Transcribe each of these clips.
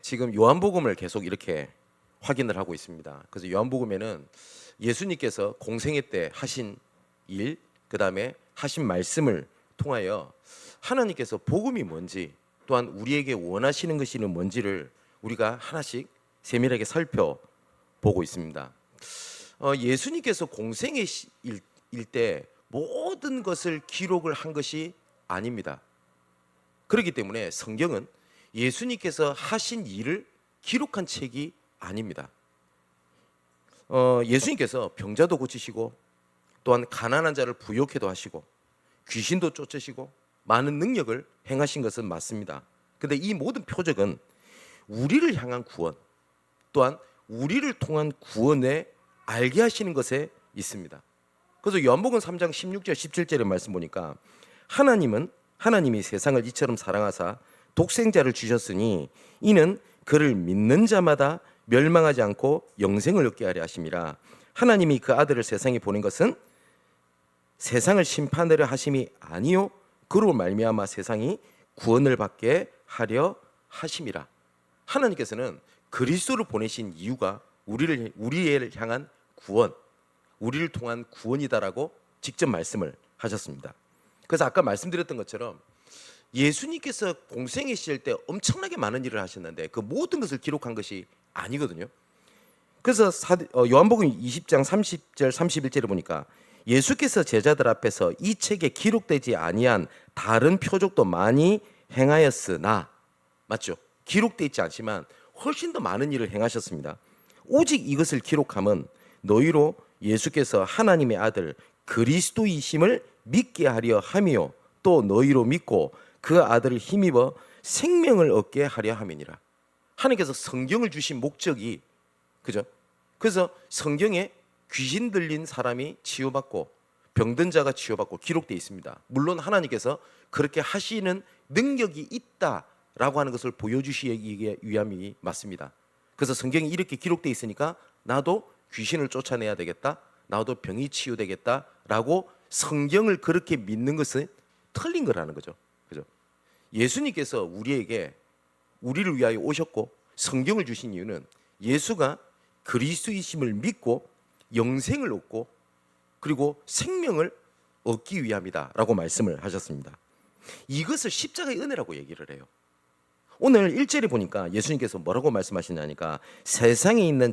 지금 요한복음을 계속 이렇게 확인을 하고 있습니다. 그래서 요한복음에는 예수님께서 공생애 때 하신 일, 그다음에 하신 말씀을 통하여 하나님께서 복음이 뭔지, 또한 우리에게 원하시는 것이 뭔지를 우리가 하나씩 세밀하게 살펴보고 있습니다. 예수님께서 공생애 일 때 모든 것을 기록을 한 것이 아닙니다. 그렇기 때문에 성경은 예수님께서 하신 일을 기록한 책이 아닙니다. 예수님께서 병자도 고치시고, 또한 가난한 자를 부욕해도 하시고, 귀신도 쫓으시고, 많은 능력을 행하신 것은 맞습니다. 근데 이 모든 표적은 우리를 향한 구원, 또한 우리를 통한 구원에 알게 하시는 것에 있습니다. 그래서 요한복음 3장 16절 17절의 말씀 보니까 하나님이 세상을 이처럼 사랑하사 독생자를 주셨으니 이는 그를 믿는 자마다 멸망하지 않고 영생을 얻게 하려 하심이라. 하나님이 그 아들을 세상에 보낸 것은 세상을 심판하려 하심이 아니요 그로 말미암아 세상이 구원을 받게 하려 하심이라. 하나님께서는 그리스도를 보내신 이유가 우리를 향한 구원, 우리를 통한 구원이다라고 직접 말씀을 하셨습니다. 그래서 아까 말씀드렸던 것처럼 예수님께서 공생에 있을 때 엄청나게 많은 일을 하셨는데 그 모든 것을 기록한 것이 아니거든요. 그래서 요한복음 20장 30절 31절에 보니까 예수께서 제자들 앞에서 이 책에 기록되지 아니한 다른 표적도 많이 행하였으나, 맞죠? 기록되어 있지 않지만 훨씬 더 많은 일을 행하셨습니다. 오직 이것을 기록함은 너희로 예수께서 하나님의 아들 그리스도이심을 믿게 하려 함이요 또 너희로 믿고 그 아들을 힘입어 생명을 얻게 하려 함이니라. 하나님께서 성경을 주신 목적이, 그죠? 그래서 성경에 귀신 들린 사람이 치유받고 병든 자가 치유받고 기록되어 있습니다. 물론 하나님께서 그렇게 하시는 능력이 있다라고 하는 것을 보여주시기 위함이 맞습니다. 그래서 성경이 이렇게 기록되어 있으니까 나도 귀신을 쫓아내야 되겠다, 나도 병이 치유되겠다라고 성경을 그렇게 믿는 것은 틀린 거라는 거죠. 그죠? 예수님께서 우리를 위하여 오셨고 성경을 주신 이유는 예수가 그리스도이심을 믿고 영생을 얻고 그리고 생명을 얻기 위함이다라고 말씀을 하셨습니다. 이것을 십자가의 은혜라고 얘기를 해요. 오늘 1절에 보니까 예수님께서 뭐라고 말씀하시냐니까 세상에 있는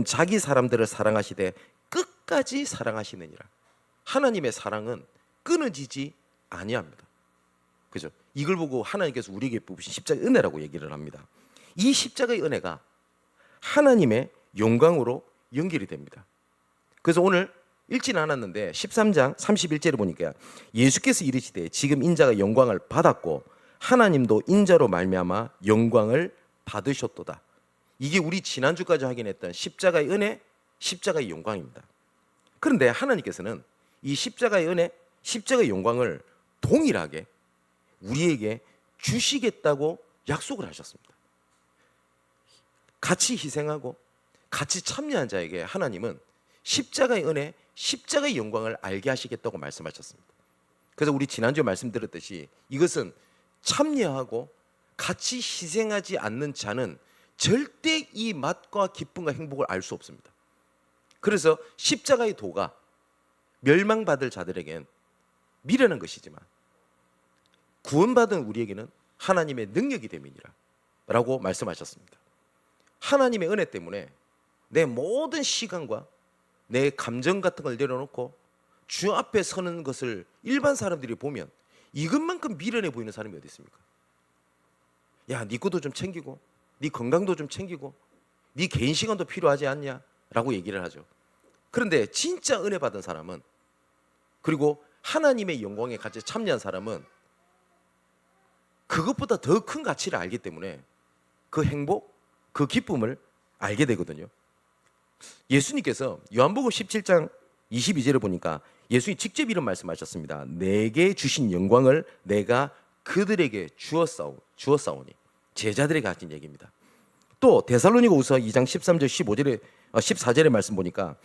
자기 사람들을 사랑하시되 끝까지 사랑하시느니라. 하나님의 사랑은 끊어지지 아니합니다. 그죠? 이걸 보고 하나님께서 우리에게 부으신 십자가의 은혜라고 얘기를 합니다. 이 십자가의 은혜가 하나님의 영광으로 연결이 됩니다. 그래서 오늘 읽지는 않았는데 13장 31절에 보니까 예수께서 이르시되 지금 인자가 영광을 받았고 하나님도 인자로 말미암아 영광을 받으셨도다. 이게 우리 지난주까지 확인했던 십자가의 은혜, 십자가의 영광입니다. 그런데 하나님께서는 이 십자가의 은혜, 십자가의 영광을 동일하게 우리에게 주시겠다고 약속을 하셨습니다. 같이 희생하고 같이 참여한 자에게 하나님은 십자가의 은혜, 십자가의 영광을 알게 하시겠다고 말씀하셨습니다. 그래서 우리 지난주에 말씀드렸듯이 이것은 참여하고 같이 희생하지 않는 자는 절대 이 맛과 기쁨과 행복을 알 수 없습니다. 그래서 십자가의 도가 멸망받을 자들에겐 미련한 것이지만 구원받은 우리에게는 하나님의 능력이 됨이니라 라고 말씀하셨습니다. 하나님의 은혜 때문에 내 모든 시간과 내 감정 같은 걸 내려놓고 주 앞에 서는 것을 일반 사람들이 보면 이것만큼 미련해 보이는 사람이 어디 있습니까? 야, 네 것도 좀 챙기고 네 건강도 좀 챙기고 네 개인 시간도 필요하지 않냐? 라고 얘기를 하죠. 그런데 진짜 은혜 받은 사람은, 그리고 하나님의 영광에 같이 참여한 사람은 그것보다 더 큰 가치를 알기 때문에 그 행복, 그 기쁨을 알게 되거든요. 예수님께서 요한복음 17장 22절을 보니까 예수님이 직접 이런 말씀하셨습니다. 내게 주신 영광을 내가 그들에게 주었사오니. 제자들에게 하신 얘기입니다. 또 데살로니가후서 2장 13절 14절의 말씀 보니까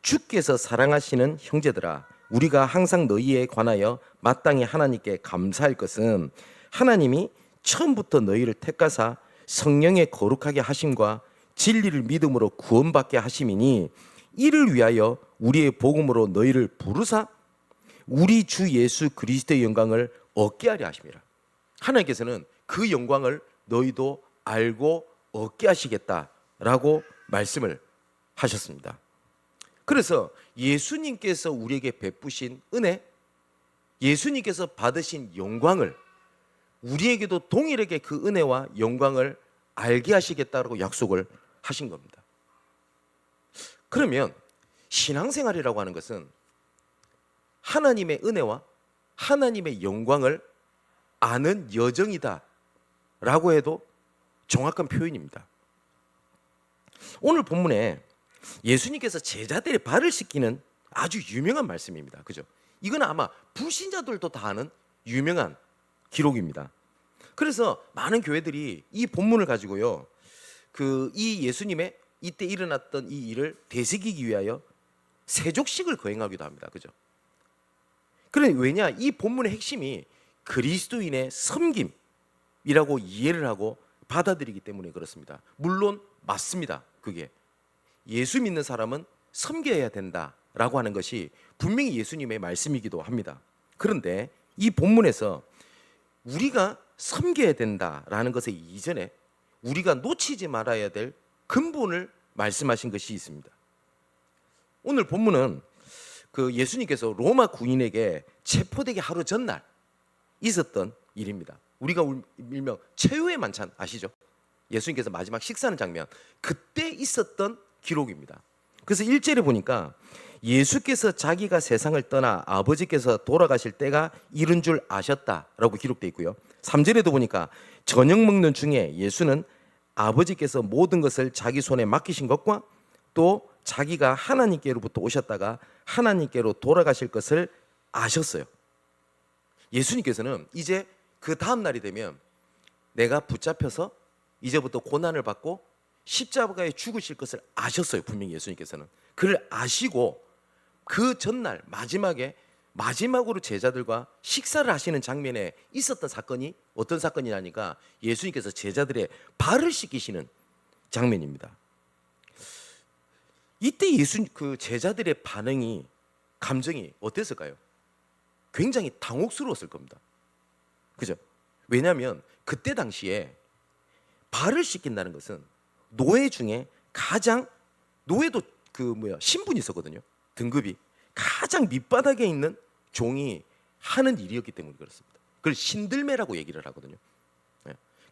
주께서 사랑하시는 형제들아 우리가 항상 너희에 관하여 마땅히 하나님께 감사할 것은 하나님이 처음부터 너희를 택하사 성령의 거룩하게 하심과 진리를 믿음으로 구원받게 하심이니 이를 위하여 우리의 복음으로 너희를 부르사 우리 주 예수 그리스도의 영광을 얻게 하려 하심이라. 하나님께서는 그 영광을 너희도 알고 얻게 하시겠다라고 말씀을 하셨습니다. 그래서 예수님께서 우리에게 베푸신 은혜, 예수님께서 받으신 영광을 우리에게도 동일하게 그 은혜와 영광을 알게 하시겠다라고 약속을 하신 겁니다. 그러면 신앙생활이라고 하는 것은 하나님의 은혜와 하나님의 영광을 아는 여정이다 라고 해도 정확한 표현입니다. 오늘 본문에 예수님께서 제자들의 발을 씻기는 아주 유명한 말씀입니다. 그죠? 이건 아마 불신자들도 다 아는 유명한 기록입니다. 그래서 많은 교회들이 이 본문을 가지고요, 이 예수님의 이때 일어났던 이 일을 되새기기 위하여 세족식을 거행하기도 합니다. 그죠? 그래, 왜냐? 이 본문의 핵심이 그리스도인의 섬김이라고 이해를 하고 받아들이기 때문에 그렇습니다. 물론 맞습니다. 그게 예수 믿는 사람은 섬겨야 된다라고 하는 것이 분명히 예수님의 말씀이기도 합니다. 그런데 이 본문에서 우리가 섬겨야 된다라는 것의 이전에 우리가 놓치지 말아야 될 근본을 말씀하신 것이 있습니다. 오늘 본문은 예수님께서 로마 군인에게 체포되기 하루 전날 있었던 일입니다. 우리가 일명 최후의 만찬 아시죠? 예수님께서 마지막 식사하는 장면, 그때 있었던 기록입니다. 그래서 1절에 보니까 예수께서 자기가 세상을 떠나 아버지께서 돌아가실 때가 이른 줄 아셨다라고 기록되어 있고요. 3절에도 보니까 저녁 먹는 중에 예수는 아버지께서 모든 것을 자기 손에 맡기신 것과 또 자기가 하나님께로부터 오셨다가 하나님께로 돌아가실 것을 아셨어요. 예수님께서는 이제 그 다음 날이 되면 내가 붙잡혀서 이제부터 고난을 받고 십자가에 죽으실 것을 아셨어요. 분명히 예수님께서는 그를 아시고 그 전날 마지막으로 제자들과 식사를 하시는 장면에 있었던 사건이 어떤 사건이냐니까 예수님께서 제자들의 발을 씻기시는 장면입니다. 이때 제자들의 감정이 어땠을까요? 굉장히 당혹스러웠을 겁니다. 그죠? 왜냐하면 그때 당시에 발을 씻긴다는 것은 노예 중에 노예도 신분이 있었거든요. 등급이 가장 밑바닥에 있는 종이 하는 일이었기 때문에 그렇습니다. 그걸 신들매라고 얘기를 하거든요.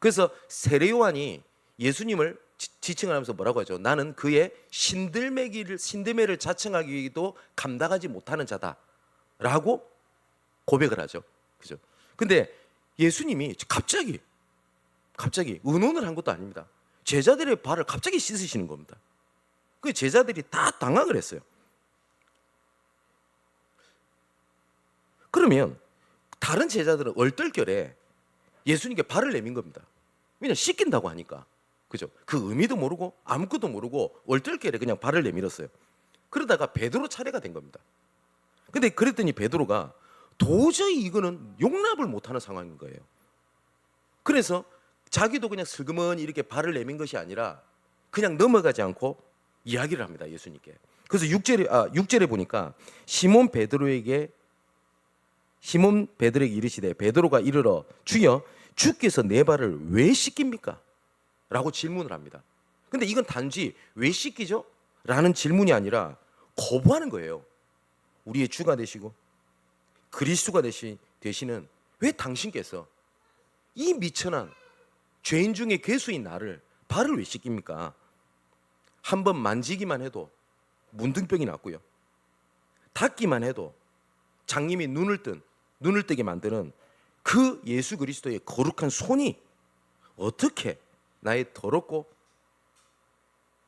그래서 세례 요한이 예수님을 지칭을 하면서 뭐라고 하죠? 나는 그의 신들매를 자청하기도 감당하지 못하는 자다라고 고백을 하죠. 그죠? 근데 예수님이 갑자기 의논을 한 것도 아닙니다. 제자들의 발을 갑자기 씻으시는 겁니다. 그 제자들이 다 당황을 했어요. 그러면 다른 제자들은 얼떨결에 예수님께 발을 내민 겁니다. 왜냐 씻긴다고 하니까. 그죠? 그 의미도 모르고 아무것도 모르고 얼떨결에 그냥 발을 내밀었어요. 그러다가 베드로 차례가 된 겁니다. 근데 그랬더니 베드로가 도저히 이거는 용납을 못하는 상황인 거예요. 그래서 자기도 그냥 슬그머니 이렇게 발을 내민 것이 아니라 그냥 넘어가지 않고 이야기를 합니다. 예수님께. 그래서 6절에 보니까 시몬 베드로에게 이르시되 베드로가 이르러 주여 주께서 내 발을 왜 씻깁니까? 라고 질문을 합니다. 근데 이건 단지 왜 씻기죠? 라는 질문이 아니라 거부하는 거예요. 우리의 주가 되시고 그리스도가 되시는 왜 당신께서 이 미천한 죄인 중에 괴수인 나를 발을 왜 씻깁니까? 한번 만지기만 해도 문둥병이 났고요. 닿기만 해도 장님이 눈을 뜨게 만드는 그 예수 그리스도의 거룩한 손이 어떻게 나의 더럽고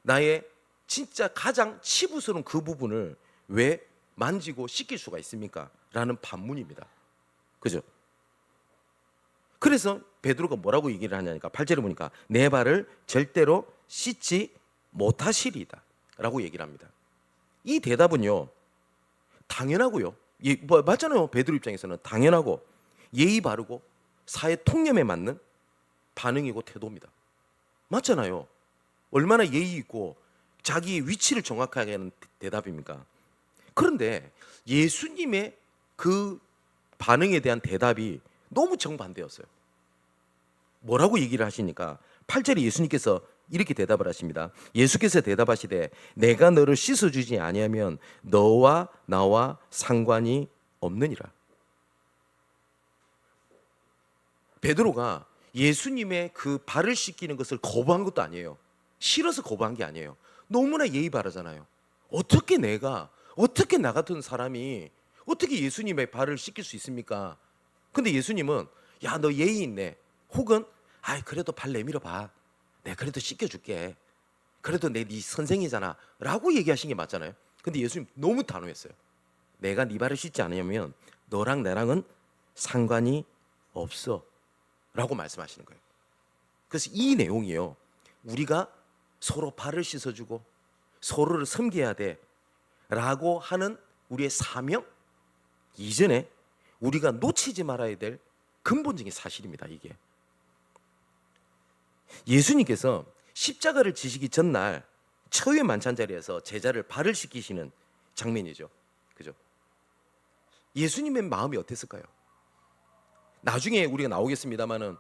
나의 진짜 가장 치부스러운 그 부분을 왜 만지고 씻길 수가 있습니까? 라는 반문입니다. 그죠? 그래서 베드로가 뭐라고 얘기를 하냐니까 8절에 보니까 내 발을 절대로 씻지 못하시리이다 라고 얘기를 합니다. 이 대답은요 당연하고요, 맞잖아요. 베드로 입장에서는 당연하고 예의 바르고 사회 통념에 맞는 반응이고 태도입니다. 맞잖아요. 얼마나 예의 있고 자기 위치를 정확하게 하는 대답입니까? 그런데 예수님의 그 반응에 대한 대답이 너무 정반대였어요. 뭐라고 얘기를 하시니까 8절에 예수님께서 이렇게 대답을 하십니다. 예수께서 대답하시되 내가 너를 씻어주지 아니하면 너와 나와 상관이 없느니라. 베드로가 예수님의 그 발을 씻기는 것을 거부한 것도 아니에요. 싫어서 거부한 게 아니에요. 너무나 예의 바르잖아요. 어떻게 나 같은 사람이 어떻게 예수님의 발을 씻길 수 있습니까? 근데 예수님은 야, 너 예의 있네. 혹은 아이 그래도 발 내밀어 봐. 내가 그래도 씻겨줄게. 그래도 내 네 선생이잖아 라고 얘기하신 게 맞잖아요. 근데 예수님 너무 단호했어요. 내가 네 발을 씻지 않으면 너랑 나랑은 상관이 없어 라고 말씀하시는 거예요. 그래서 이 내용이요, 우리가 서로 발을 씻어주고 서로를 섬겨야 돼 라고 하는 우리의 사명 이전에 우리가 놓치지 말아야 될 근본적인 사실입니다. 이게 예수님께서 십자가를 지시기 전날 처의 만찬 자리에서 제자를 발을 씻기시는 장면이죠. 그죠? 예수님의 마음이 어땠을까요? 나중에 우리가 나오겠습니다만은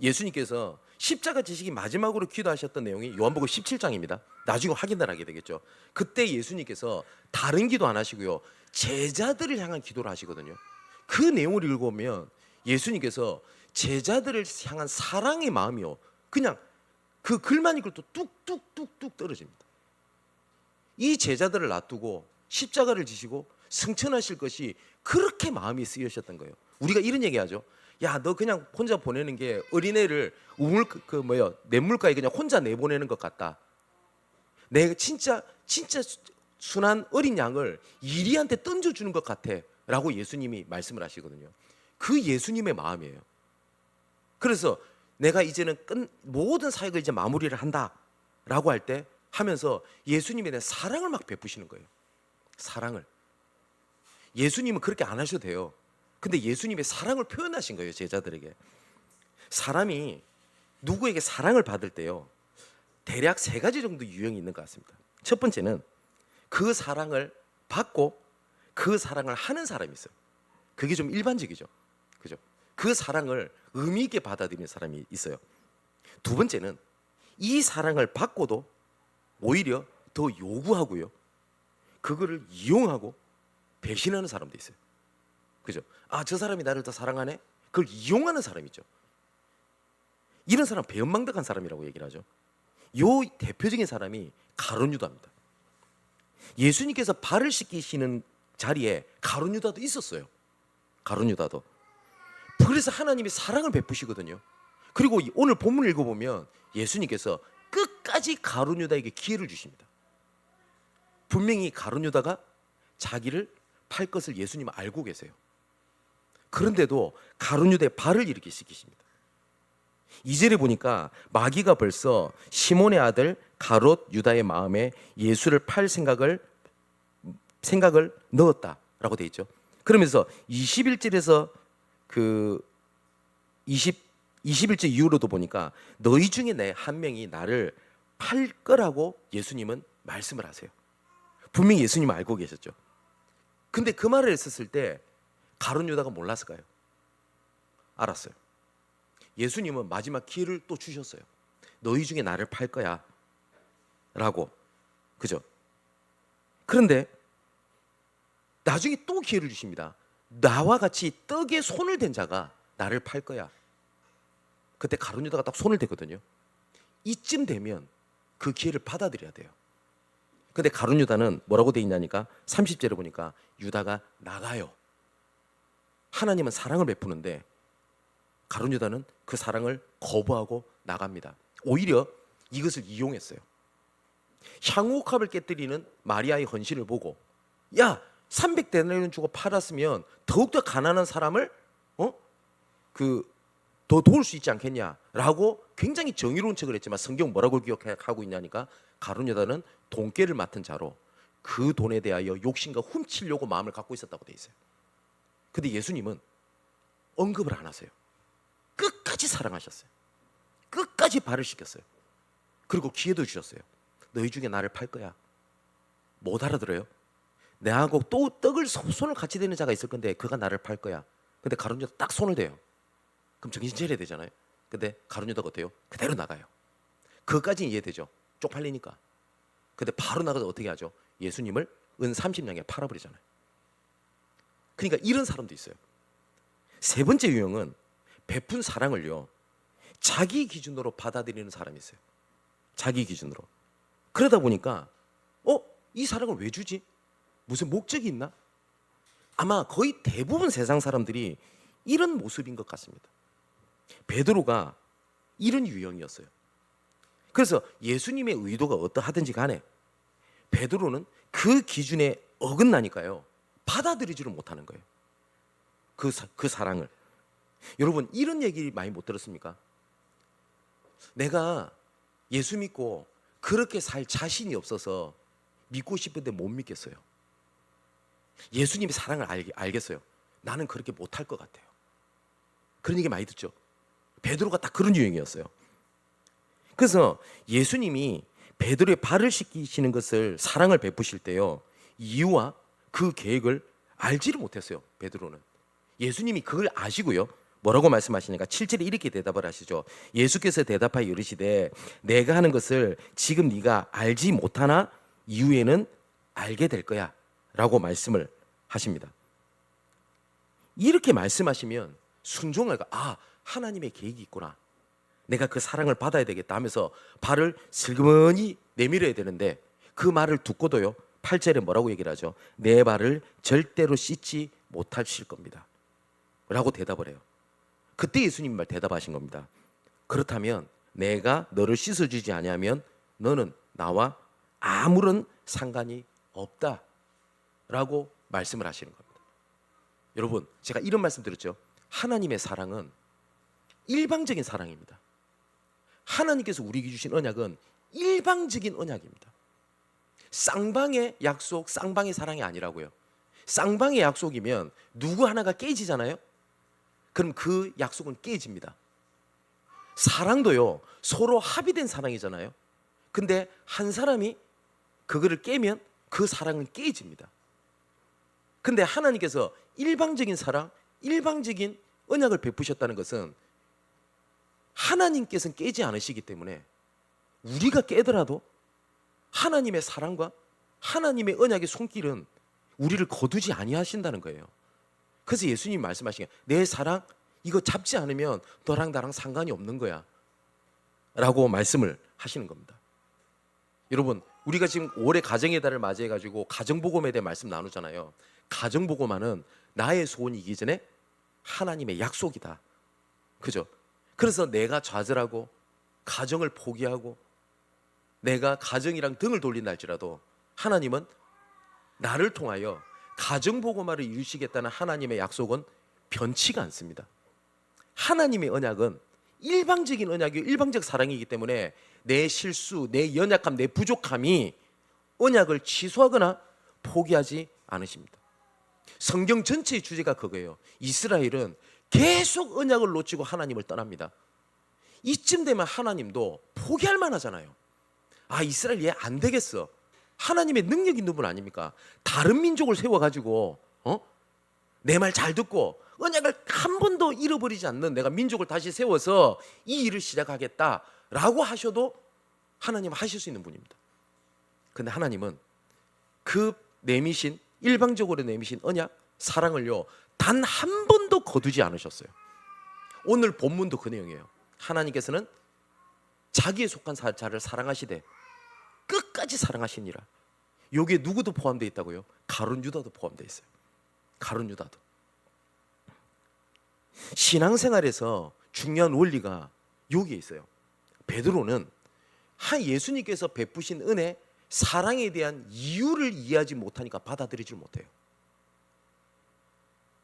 예수님께서 십자가 지시기 마지막으로 기도하셨던 내용이 요한복음 17장입니다. 나중에 확인을 하게 되겠죠. 그때 예수님께서 다른 기도 안 하시고요, 제자들을 향한 기도를 하시거든요. 그 내용을 읽어보면 예수님께서 제자들을 향한 사랑의 마음이요, 그냥 그 글만 읽을 또 뚝뚝뚝뚝 떨어집니다. 이 제자들을 놔두고 십자가를 지시고 승천하실 것이 그렇게 마음이 쓰이셨던 거예요. 우리가 이런 얘기하죠. 야, 너 그냥 혼자 보내는 게 어린애를 냇물가에 그냥 혼자 내보내는 것 같다. 내가 진짜 순한 어린 양을 이리한테 던져주는 것 같아라고 예수님이 말씀을 하시거든요. 그 예수님의 마음이에요. 그래서 내가 이제는 모든 사역을 이제 마무리를 한다라고 할 때 하면서 예수님에 대한 사랑을 막 베푸시는 거예요. 사랑을. 예수님은 그렇게 안 하셔도 돼요. 근데 예수님의 사랑을 표현하신 거예요, 제자들에게. 사람이 누구에게 사랑을 받을 때요, 대략 3가지 정도 유형이 있는 것 같습니다. 첫 번째는 그 사랑을 받고 그 사랑을 하는 사람이 있어요. 그게 좀 일반적이죠. 그죠? 그 사랑을 의미 있게 받아들이는 사람이 있어요. 두 번째는 이 사랑을 받고도 오히려 더 요구하고요, 그거를 이용하고 배신하는 사람도 있어요. 그죠? 아, 저 사람이 나를 더 사랑하네? 그걸 이용하는 사람이죠. 이런 사람 배은망덕한 사람이라고 얘기를 하죠. 요 대표적인 사람이 가룟 유다입니다. 예수님께서 발을 씻기시는 자리에 가룟 유다도 있었어요. 가룟 유다도. 그래서 하나님이 사랑을 베푸시거든요. 그리고 오늘 본문을 읽어보면 예수님께서 끝까지 가룟 유다에게 기회를 주십니다. 분명히 가룟 유다가 자기를 팔 것을 예수님은 알고 계세요. 그런데도 가룟 유다의 발을 이렇게 씻기십니다. 2절에 보니까 마귀가 벌써 시몬의 아들 가롯 유다의 마음에 예수를 팔 생각을 넣었다라고 되어 있죠. 그러면서 21절에서 그 21절 이후로도 보니까 너희 중에 내 한 명이 나를 팔 거라고 예수님은 말씀을 하세요. 분명히 예수님은 알고 계셨죠. 근데 그 말을 했었을 때 가룟 유다가 몰랐을까요? 알았어요. 예수님은 마지막 기회를 또 주셨어요. 너희 중에 나를 팔 거야 라고. 그죠? 그런데 나중에 또 기회를 주십니다. 나와 같이 떡에 손을 댄 자가 나를 팔 거야. 그때 가룟 유다가 딱 손을 대거든요. 이쯤 되면 그 기회를 받아들여야 돼요. 근데 가룟 유다는 뭐라고 돼 있냐니까 30절에 보니까 유다가 나가요. 하나님은 사랑을 베푸는데 가룟 유다는 그 사랑을 거부하고 나갑니다. 오히려 이것을 이용했어요. 향후옥합을 깨뜨리는 마리아의 헌신을 보고, 야, 300데나리온 주고 팔았으면 더욱더 가난한 사람을 더 도울 수 있지 않겠냐라고 굉장히 정의로운 척을 했지만 성경 뭐라고 기억하고 있냐니까 가룟 유다는 돈깨를 맡은 자로 그 돈에 대하여 욕심과 훔치려고 마음을 갖고 있었다고 돼 있어요. 근데 예수님은 언급을 안 하세요. 끝까지 사랑하셨어요. 끝까지 발을 씻겼어요. 그리고 기회도 주셨어요. 너희 중에 나를 팔 거야. 못 알아들어요? 내하고 또 떡을 손을 같이 대는 자가 있을 건데 그가 나를 팔 거야. 근데 가룟 유다 딱 손을 대요. 그럼 정신 차려야 되잖아요. 근데 가룟 유다가 어때요? 그대로 나가요. 그것까지는 이해되죠. 쪽팔리니까. 근데 바로 나가서 어떻게 하죠? 예수님을 은 30냥에 팔아버리잖아요. 그러니까 이런 사람도 있어요. 세 번째 유형은 베푼 사랑을요, 자기 기준으로 받아들이는 사람이 있어요. 자기 기준으로. 그러다 보니까 이 사랑을 왜 주지? 무슨 목적이 있나? 아마 거의 대부분 세상 사람들이 이런 모습인 것 같습니다. 베드로가 이런 유형이었어요. 그래서 예수님의 의도가 어떠하든지 간에 베드로는 그 기준에 어긋나니까요, 받아들이지를 못하는 거예요. 그 사랑을. 여러분, 이런 얘기 많이 못 들었습니까? 내가 예수 믿고 그렇게 살 자신이 없어서 믿고 싶은데 못 믿겠어요. 예수님의 사랑을 알겠어요. 나는 그렇게 못할 것 같아요. 그런 얘기 많이 듣죠. 베드로가 딱 그런 유형이었어요. 그래서 예수님이 베드로의 발을 씻기시는 것을, 사랑을 베푸실 때요, 이유와 그 계획을 알지를 못했어요. 베드로는. 예수님이 그걸 아시고요, 뭐라고 말씀하시니까 7절에 이렇게 대답을 하시죠. 예수께서 대답하여 이르시되 내가 하는 것을 지금 네가 알지 못하나 이후에는 알게 될 거야 라고 말씀을 하십니다. 이렇게 말씀하시면 순종하가 하나님의 계획이 있구나, 내가 그 사랑을 받아야 되겠다 하면서 발을 슬그머니 내밀어야 되는데, 그 말을 듣고도요 8절에 뭐라고 얘기를 하죠? 내 발을 절대로 씻지 못하실 겁니다 라고 대답을 해요. 그때 예수님 말 대답하신 겁니다. 그렇다면 내가 너를 씻어주지 아니하면 너는 나와 아무런 상관이 없다 라고 말씀을 하시는 겁니다. 여러분, 제가 이런 말씀 드렸죠. 하나님의 사랑은 일방적인 사랑입니다. 하나님께서 우리에게 주신 언약은 일방적인 언약입니다. 쌍방의 약속, 쌍방의 사랑이 아니라고요. 쌍방의 약속이면 누구 하나가 깨지잖아요. 그럼 그 약속은 깨집니다. 사랑도요, 서로 합의된 사랑이잖아요. 근데 한 사람이 그거를 깨면 그 사랑은 깨집니다. 근데 하나님께서 일방적인 사랑, 일방적인 언약을 베푸셨다는 것은 하나님께서는 깨지 않으시기 때문에 우리가 깨더라도 하나님의 사랑과 하나님의 언약의 손길은 우리를 거두지 아니하신다는 거예요. 그래서 예수님이 말씀하시기에 내 사랑 이거 잡지 않으면 너랑 나랑 상관이 없는 거야 라고 말씀을 하시는 겁니다. 여러분, 우리가 지금 올해 가정의 달을 맞이해 가지고 가정복음에 대해 말씀 나누잖아요. 가정복음화는 나의 소원이기 전에 하나님의 약속이다. 그죠? 그래서 내가 좌절하고 가정을 포기하고 내가 가정이랑 등을 돌린다 할지라도 하나님은 나를 통하여 가정복음화를 이루시겠다는 하나님의 약속은 변치가 않습니다. 하나님의 언약은 일방적인 언약이요, 일방적 사랑이기 때문에 내 실수, 내 연약함, 내 부족함이 언약을 취소하거나 포기하지 않으십니다. 성경 전체의 주제가 그거예요. 이스라엘은 계속 언약을 놓치고 하나님을 떠납니다. 이쯤 되면 하나님도 포기할 만하잖아요. 이스라엘 얘 안 되겠어. 하나님의 능력 있는 분 아닙니까? 다른 민족을 세워가지고 내 말 잘 듣고 언약을 한 번도 잃어버리지 않는 내가 민족을 다시 세워서 이 일을 시작하겠다라고 하셔도 하나님은 하실 수 있는 분입니다. 근데 하나님은 그 내미신, 일방적으로 내미신 언약, 사랑을요 단 한 번도 거두지 않으셨어요. 오늘 본문도 그 내용이에요. 하나님께서는 자기에 속한 자를 사랑하시되 끝까지 사랑하시니라. 여기에 누구도 포함되어 있다고요? 가룟 유다도 포함되어 있어요. 가룟 유다도. 신앙생활에서 중요한 원리가 여기에 있어요. 베드로는 예수님께서 베푸신 은혜, 사랑에 대한 이유를 이해하지 못하니까 받아들이지 못해요.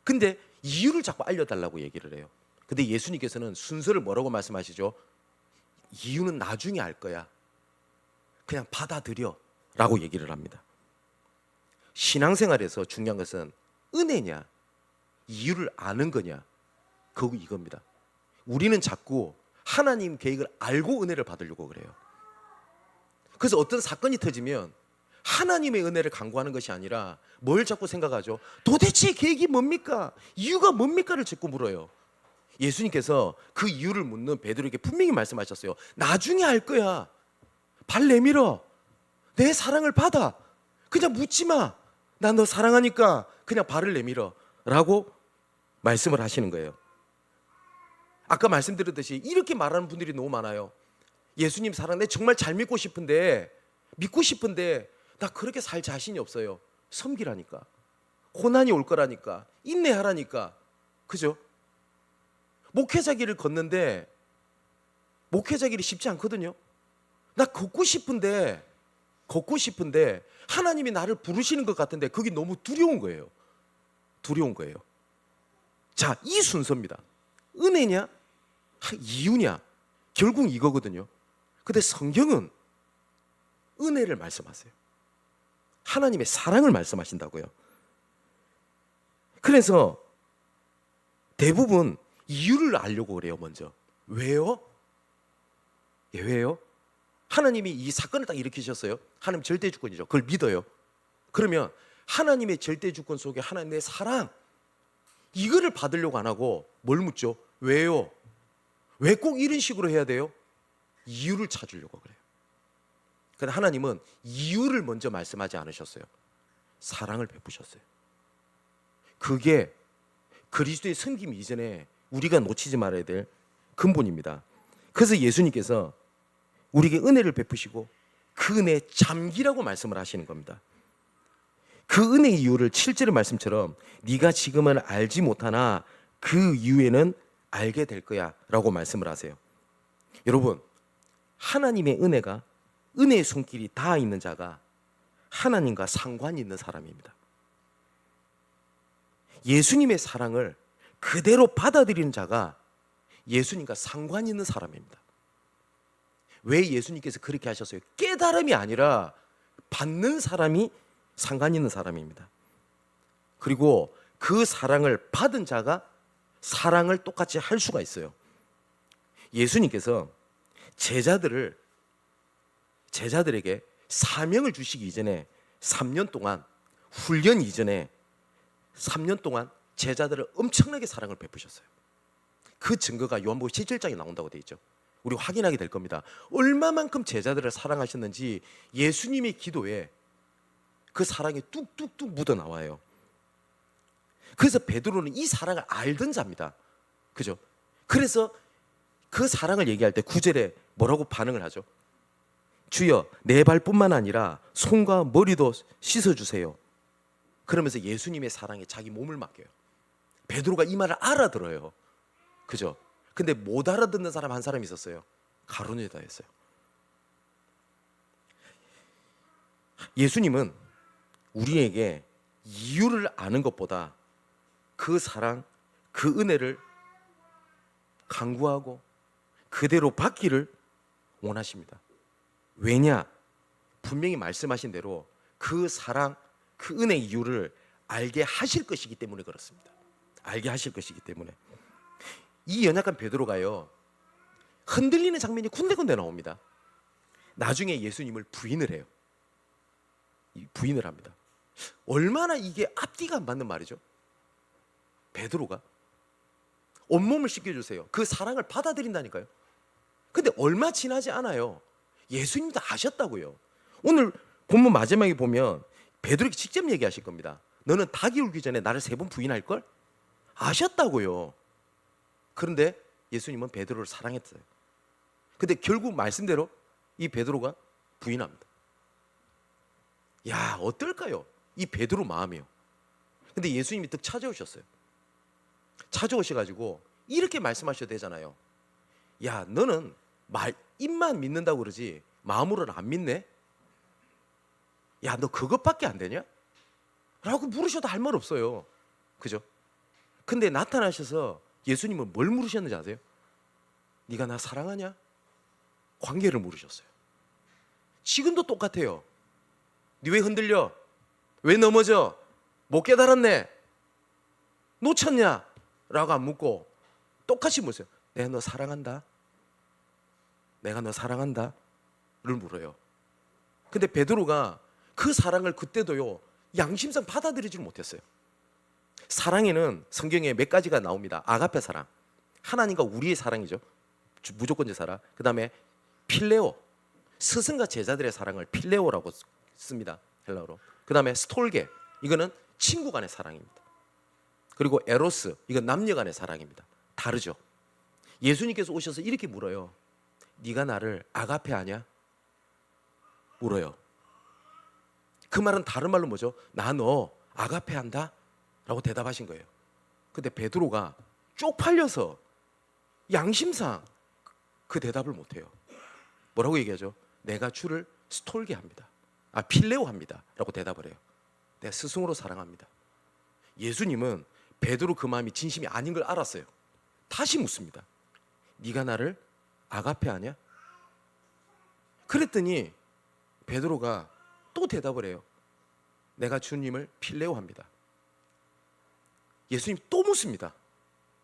근데 이유를 자꾸 알려달라고 얘기를 해요. 근데 예수님께서는 순서를 뭐라고 말씀하시죠? 이유는 나중에 알 거야. 그냥 받아들여 라고 얘기를 합니다. 신앙생활에서 중요한 것은 은혜냐, 이유를 아는 거냐, 이겁니다. 우리는 자꾸 하나님 계획을 알고 은혜를 받으려고 그래요. 그래서 어떤 사건이 터지면 하나님의 은혜를 간구하는 것이 아니라 뭘 자꾸 생각하죠? 도대체 계획이 뭡니까? 이유가 뭡니까를 자꾸 물어요. 예수님께서 그 이유를 묻는 베드로에게 분명히 말씀하셨어요. 나중에 알 거야. 발 내밀어. 내 사랑을 받아. 그냥 묻지 마. 난 너 사랑하니까 그냥 발을 내밀어. 라고 말씀을 하시는 거예요. 아까 말씀드렸듯이 이렇게 말하는 분들이 너무 많아요. 예수님 사랑 내 정말 잘 믿고 싶은데 나 그렇게 살 자신이 없어요. 섬기라니까. 고난이 올 거라니까. 인내하라니까. 그죠? 목회자 길을 걷는데 목회자 길이 쉽지 않거든요. 나 걷고 싶은데 하나님이 나를 부르시는 것 같은데 그게 너무 두려운 거예요. 자, 이 순서입니다. 은혜냐? 이유냐? 결국 이거거든요. 근데 성경은 은혜를 말씀하세요. 하나님의 사랑을 말씀하신다고요. 그래서 대부분 이유를 알려고 그래요. 먼저 왜요? 왜요? 하나님이 이 사건을 딱 일으키셨어요. 하나님 절대 주권이죠. 그걸 믿어요. 그러면 하나님의 절대 주권 속에 하나님의 사랑, 이거를 받으려고 안 하고 뭘 묻죠? 왜요? 왜 꼭 이런 식으로 해야 돼요? 이유를 찾으려고 그래요. 그런데 하나님은 이유를 먼저 말씀하지 않으셨어요. 사랑을 베푸셨어요. 그게 그리스도의 섬김 이전에 우리가 놓치지 말아야 될 근본입니다. 그래서 예수님께서 우리에게 은혜를 베푸시고 그 은혜에 잠기라고 말씀을 하시는 겁니다. 그 은혜의 이유를 7절의 말씀처럼 네가 지금은 알지 못하나 그 이후에는 알게 될 거야 라고 말씀을 하세요. 여러분, 하나님의 은혜가 은혜의 손길이 닿아 있는 자가 하나님과 상관이 있는 사람입니다. 예수님의 사랑을 그대로 받아들이는 자가 예수님과 상관이 있는 사람입니다. 왜 예수님께서 그렇게 하셨어요? 깨달음이 아니라 받는 사람이 상관 있는 사람입니다. 그리고 그 사랑을 받은 자가 사랑을 똑같이 할 수가 있어요. 예수님께서 제자들에게 사명을 주시기 이전에 3년 동안 훈련 이전에 3년 동안 제자들을 엄청나게 사랑을 베푸셨어요. 그 증거가 요한복음 17장에 나온다고 되어 있죠. 우리 확인하게 될 겁니다. 얼마만큼 제자들을 사랑하셨는지 예수님의 기도에 그 사랑이 뚝뚝뚝 묻어 나와요. 그래서 베드로는 이 사랑을 알던 자입니다. 그죠? 그래서 그 사랑을 얘기할 때 9절에 뭐라고 반응을 하죠? 주여, 내 발뿐만 아니라 손과 머리도 씻어주세요. 그러면서 예수님의 사랑에 자기 몸을 맡겨요. 베드로가 이 말을 알아들어요. 그죠? 근데 못 알아듣는 사람 한 사람이 있었어요. 가룟 유다였어요. 예수님은 우리에게 이유를 아는 것보다 그 사랑, 그 은혜를 간구하고 그대로 받기를 원하십니다. 왜냐? 분명히 말씀하신 대로 그 사랑, 그 은혜의 이유를 알게 하실 것이기 때문에 그렇습니다. 알게 하실 것이기 때문에. 이 연약한 베드로가요, 흔들리는 장면이 군데군데 나옵니다. 나중에 예수님을 부인을 해요. 부인을 합니다. 얼마나 이게 앞뒤가 안 맞는 말이죠. 베드로가 온몸을 씻겨주세요. 그 사랑을 받아들인다니까요. 근데 얼마 지나지 않아요. 예수님도 아셨다고요. 오늘 본문 마지막에 보면 베드로에게 직접 얘기하실 겁니다. 너는 닭이 울기 전에 나를 3번 부인할걸? 아셨다고요. 그런데 예수님은 베드로를 사랑했어요. 근데 결국 말씀대로 이 베드로가 부인합니다. 야, 어떨까요? 이 베드로 마음이요. 근데 예수님이 딱 찾아오셨어요. 찾아오셔가지고 이렇게 말씀하셔도 되잖아요. 야, 너는 입만 믿는다고 그러지 마음으로는 안 믿네? 야, 너 그것밖에 안 되냐? 라고 물으셔도 할 말 없어요. 그죠? 근데 나타나셔서 예수님은 뭘 물으셨는지 아세요? 네가 나 사랑하냐? 관계를 물으셨어요. 지금도 똑같아요. 네 왜 흔들려? 왜 넘어져? 못 깨달았네? 놓쳤냐? 라고 안 묻고 똑같이 물으세요. 내가 너 사랑한다. 내가 너 사랑한다를 물어요. 근데 베드로가 그 사랑을 그때도요 양심상 받아들이지를 못했어요. 사랑에는 성경에 몇 가지가 나옵니다. 아가페 사랑, 하나님과 우리의 사랑이죠. 무조건적 사랑. 그 다음에 필레오, 스승과 제자들의 사랑을 필레오라고 씁니다. 헬라어로. 그 다음에 스톨게, 이거는 친구 간의 사랑입니다. 그리고 에로스, 이건 남녀 간의 사랑입니다. 다르죠. 예수님께서 오셔서 이렇게 물어요. 네가 나를 아가페 하냐? 물어요. 그 말은 다른 말로 뭐죠? 나 너 아가페 한다? 라고 대답하신 거예요. 근데 베드로가 쪽팔려서 양심상 그 대답을 못해요. 뭐라고 얘기하죠? 내가 주를 스톨게 합니다. 필레오 합니다. 라고 대답을 해요. 내가 스승으로 사랑합니다. 예수님은 베드로 그 마음이 진심이 아닌 걸 알았어요. 다시 묻습니다. 네가 나를 아가페 하냐? 그랬더니 베드로가 또 대답을 해요. 내가 주님을 필레오 합니다. 예수님 또 묻습니다.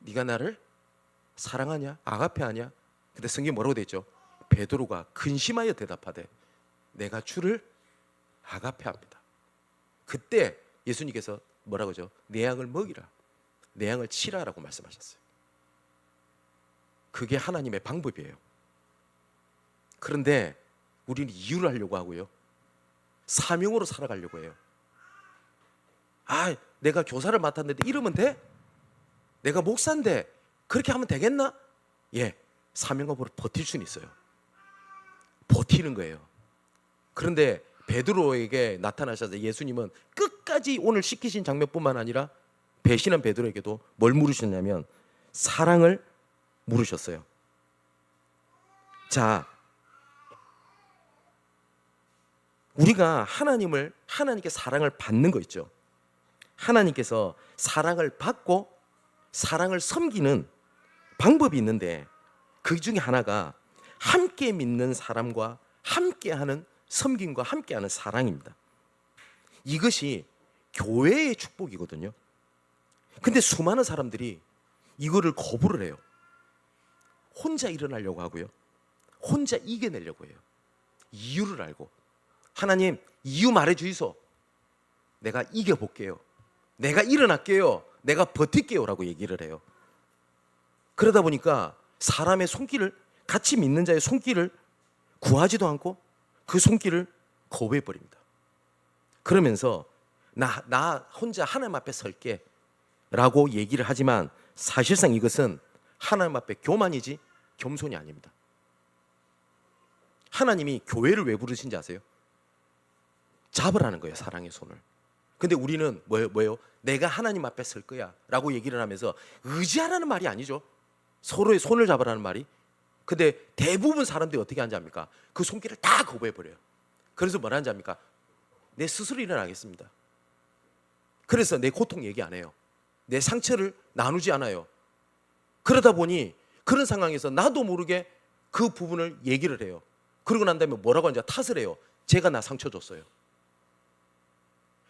네가 나를 사랑하냐? 아가페 하냐? 근데 성경에 뭐라고 되어 있죠? 베드로가 근심하여 대답하되 내가 주를 아가페 합니다. 그때 예수님께서 뭐라고 하죠? 내 양을 먹이라, 내 양을 치라라고 말씀하셨어요. 그게 하나님의 방법이에요. 그런데 우리는 이유를 하려고 하고요, 사명으로 살아가려고 해요. 내가 교사를 맡았는데 이러면 돼? 내가 목사인데 그렇게 하면 되겠나? 사명업으로 버틸 수는 있어요. 버티는 거예요. 그런데 베드로에게 나타나셔서 예수님은 끝까지 오늘 시키신 장면뿐만 아니라 배신한 베드로에게도 뭘 물으셨냐면 사랑을 물으셨어요. 자, 우리가 하나님께 사랑을 받는 거 있죠. 하나님께서 사랑을 받고 사랑을 섬기는 방법이 있는데 그 중에 하나가 함께 믿는 사람과 함께하는 섬김과 함께하는 사랑입니다. 이것이 교회의 축복이거든요. 근데 수많은 사람들이 이거를 거부를 해요. 혼자 일어나려고 하고요, 혼자 이겨내려고 해요. 이유를 알고 하나님 이유 말해 주이소. 내가 이겨볼게요. 내가 일어날게요. 내가 버틸게요 라고 얘기를 해요. 그러다 보니까 사람의 손길을, 같이 믿는 자의 손길을 구하지도 않고 그 손길을 거부해버립니다. 그러면서 나 혼자 하나님 앞에 설게 라고 얘기를 하지만 사실상 이것은 하나님 앞에 교만이지 겸손이 아닙니다. 하나님이 교회를 왜 부르신지 아세요? 잡으라는 거예요, 사랑의 손을. 근데 우리는 뭐예요? 내가 하나님 앞에 설 거야 라고 얘기를 하면서 의지하라는 말이 아니죠. 서로의 손을 잡으라는 말이. 근데 대부분 사람들이 어떻게 하는지 압니까? 그 손길을 다 거부해버려요. 그래서 뭐라 하는지 압니까? 내 스스로 일어나겠습니다. 그래서 내 고통 얘기 안 해요. 내 상처를 나누지 않아요. 그러다 보니 그런 상황에서 나도 모르게 그 부분을 얘기를 해요. 그러고 난 다음에 뭐라고 하는지 탓을 해요. 제가 나 상처 줬어요.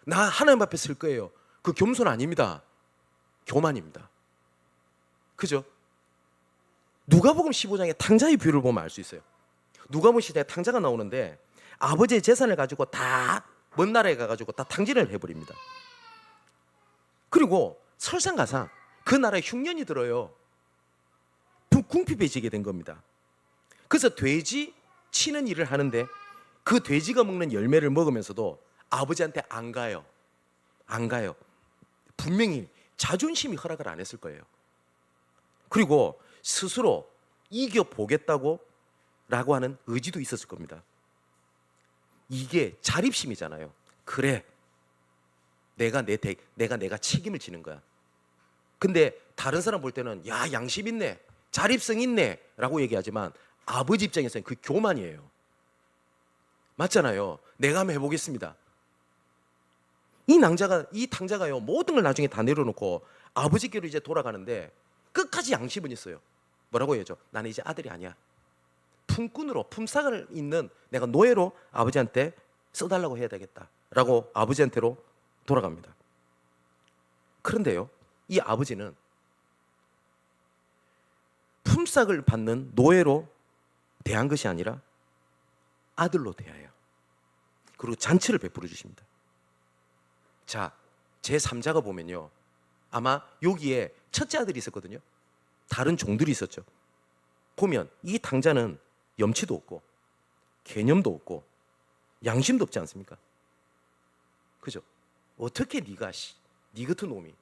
나 하나님 앞에 설 거예요. 그 겸손 아닙니다. 교만입니다. 그죠? 누가복음 15장에 탕자의 비유를 보면 알 수 있어요. 누가복음 15장에 탕자가 나오는데 아버지의 재산을 가지고 다 먼 나라에 가가지고 다 탕진을 해버립니다. 그리고 설상가상 그 나라에 흉년이 들어요. 궁핍해지게 된 겁니다. 그래서 돼지 치는 일을 하는데 그 돼지가 먹는 열매를 먹으면서도 아버지한테 안 가요. 분명히 자존심이 허락을 안 했을 거예요. 그리고 스스로 이겨보겠다고 라고 하는 의지도 있었을 겁니다. 이게 자립심이잖아요. 그래, 내가 책임을 지는 거야. 근데 다른 사람 볼 때는 야, 양심 있네, 자립성 있네 라고 얘기하지만 아버지 입장에서는 그 교만이에요. 맞잖아요. 내가 한번 해보겠습니다. 이 탕자가요 모든 걸 나중에 다 내려놓고 아버지께로 이제 돌아가는데 끝까지 양심은 있어요. 뭐라고 해야죠? 나는 이제 아들이 아니야. 품꾼으로, 품삯을 있는 내가 노예로 아버지한테 써달라고 해야 되겠다 라고 아버지한테로 돌아갑니다. 그런데요, 이 아버지는 품삯을 받는 노예로 대한 것이 아니라 아들로 대하여 그리고 잔치를 베풀어 주십니다. 자, 제3자가 보면요, 아마 여기에 첫째 아들이 있었거든요. 다른 종들이 있었죠. 보면 이 당자는 염치도 없고 개념도 없고 양심도 없지 않습니까? 그죠? 어떻게 네 같은 놈이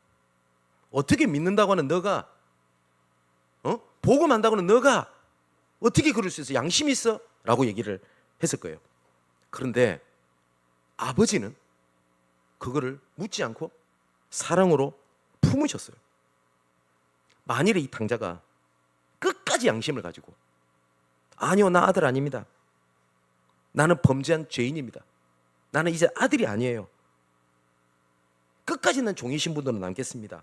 어떻게 믿는다고 하는 너가 복음한다고 하는 너가 어떻게 그럴 수 있어? 양심 있어? 라고 얘기를 했을 거예요. 그런데 아버지는 그거를 묻지 않고 사랑으로 품으셨어요. 만일에 이 당자가 끝까지 양심을 가지고 아니요, 나 아들 아닙니다. 나는 범죄한 죄인입니다. 나는 이제 아들이 아니에요. 끝까지 난 종이 신분으로 남겠습니다.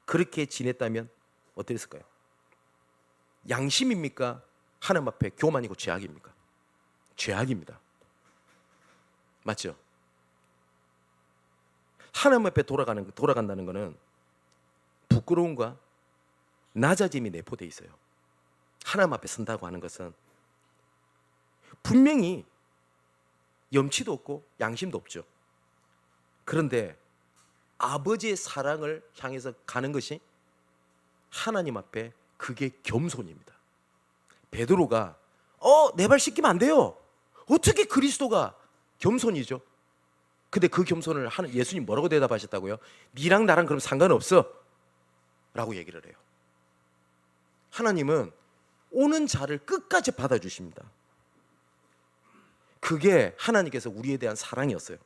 그렇게 지냈다면 어땠을까요? 양심입니까? 하나님 앞에 교만이고 죄악입니까? 죄악입니다. 맞죠? 하나님 앞에 돌아간다는 것은 부끄러움과 낮아짐이 내포되어 있어요. 하나님 앞에 선다고 하는 것은 분명히 염치도 없고 양심도 없죠. 그런데 아버지의 사랑을 향해서 가는 것이 하나님 앞에 그게 겸손입니다. 베드로가 내 발 씻기면 안 돼요. 어떻게 그리스도가 겸손이죠? 근데 그 겸손을 예수님 뭐라고 대답하셨다고요? 니랑 나랑 그럼 상관없어 라고 얘기를 해요. 하나님은 오는 자를 끝까지 받아주십니다. 그게 하나님께서 우리에 대한 사랑이었어요.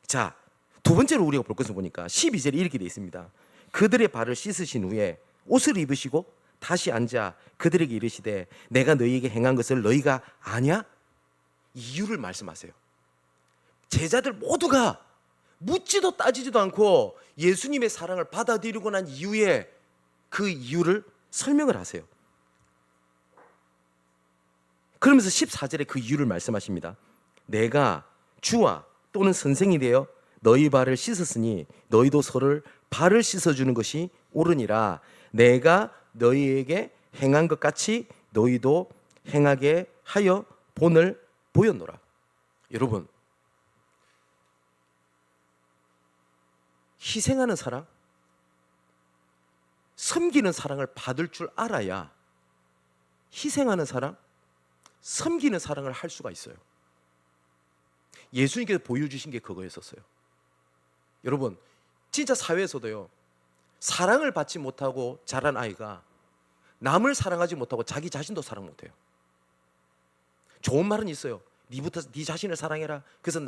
자, 두 번째로 우리가 볼 것을 보니까 12절에 이렇게 되어 있습니다. 그들의 발을 씻으신 후에 옷을 입으시고 다시 앉아 그들에게 이르시되 내가 너희에게 행한 것을 너희가 아냐? 이유를 말씀하세요. 제자들 모두가 묻지도 따지지도 않고 예수님의 사랑을 받아들이고 난 이후에 그 이유를 설명을 하세요. 그러면서 14절에 그 이유를 말씀하십니다. 내가 주와 또는 선생이 되어 너희 발을 씻었으니 너희도 서로를 발을 씻어주는 것이 옳으니라. 내가 너희에게 행한 것 같이 너희도 행하게 하여 본을 보였노라. 여러분, 희생하는 사랑, 섬기는 사랑을 받을 줄 알아야 희생하는 사랑, 섬기는 사랑을 할 수가 있어요. 예수님께서 보여주신 게 그거였었어요. 여러분, 진짜 사회에서도요, 사랑을 받지 못하고 자란 아이가 남을 사랑하지 못하고 자기 자신도 사랑 못해요. 좋은 말은 있어요. 네 자신을 사랑해라. 그래서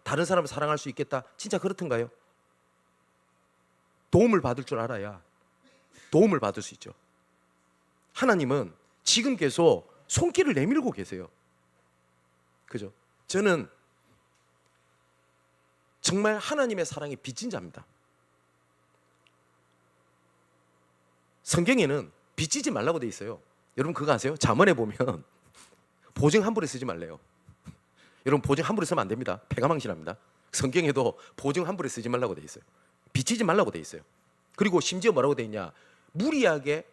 다른 사람을 사랑할 수 있겠다. 진짜 그렇던가요? 도움을 받을 줄 알아야 도움을 받을 수 있죠. 하나님은 지금 계속 손길을 내밀고 계세요. 그죠? 저는 정말 하나님의 사랑에 빚진 자입니다. 성경에는 빚지지 말라고 돼 있어요. 여러분 그거 아세요? 잠언에 보면 보증 함부로 쓰지 말래요. 여러분 보증 함부로 쓰면 안 됩니다. 패가망신합니다. 성경에도 보증 함부로 쓰지 말라고 돼 있어요. 빚지지 말라고 돼 있어요. 그리고 심지어 뭐라고 돼 있냐? 무리하게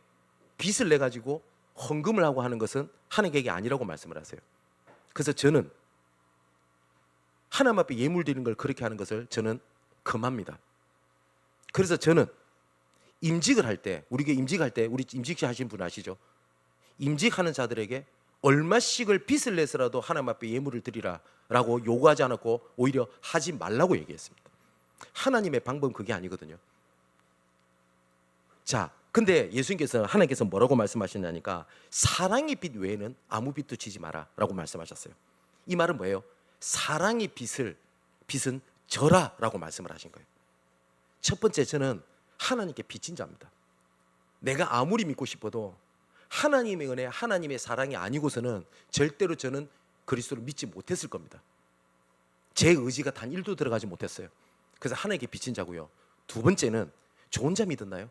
빚을 내 가지고 헌금을 하고 하는 것은 하나님께 아니라고 말씀을 하세요. 그래서 저는 하나님 앞에 예물 드리는 걸 그렇게 하는 것을 저는 금합니다. 그래서 저는 임직을 할 때, 우리 임직할 때, 우리 임직 하신 분 아시죠? 임직하는 자들에게 얼마씩을 빚을 내서라도 하나님 앞에 예물을 드리라라고 요구하지 않았고 오히려 하지 말라고 얘기했습니다. 하나님의 방법은 그게 아니거든요. 자, 근데 예수님께서 하나님께서 뭐라고 말씀하셨냐니까 사랑의 빚 외에는 아무 빚도 지지 마라라고 말씀하셨어요. 이 말은 뭐예요? 사랑의 빚은 져라라고 말씀을 하신 거예요. 첫 번째, 저는 하나님께 빚진 자입니다. 내가 아무리 믿고 싶어도 하나님의 은혜, 하나님의 사랑이 아니고서는 절대로 저는 그리스도를 믿지 못했을 겁니다. 제 의지가 단 1도 들어가지 못했어요. 그래서 하나님께 빚진 자고요. 두 번째는 좋은 자 믿었나요?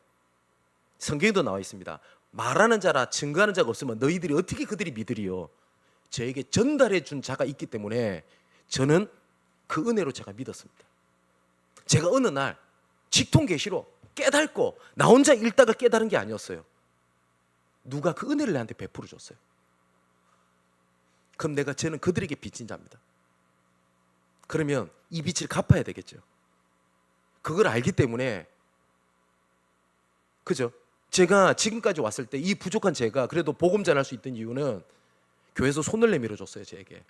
성경에도 나와 있습니다. 말하는 자라 증거하는 자가 없으면 너희들이 어떻게 그들이 믿으리요? 저에게 전달해 준 자가 있기 때문에 저는 그 은혜로 제가 믿었습니다. 제가 어느 날 직통 계시로 깨닫고 나 혼자 읽다가 깨달은 게 아니었어요. 누가 그 은혜를 나한테 베풀어 줬어요. 그럼 저는 그들에게 빚진 자입니다. 그러면 이 빚을 갚아야 되겠죠. 그걸 알기 때문에, 그죠? 제가 지금까지 왔을 때 이 부족한 제가 그래도 복음 전할 수 있던 이유는 교회에서 손을 내밀어 줬어요. 제게.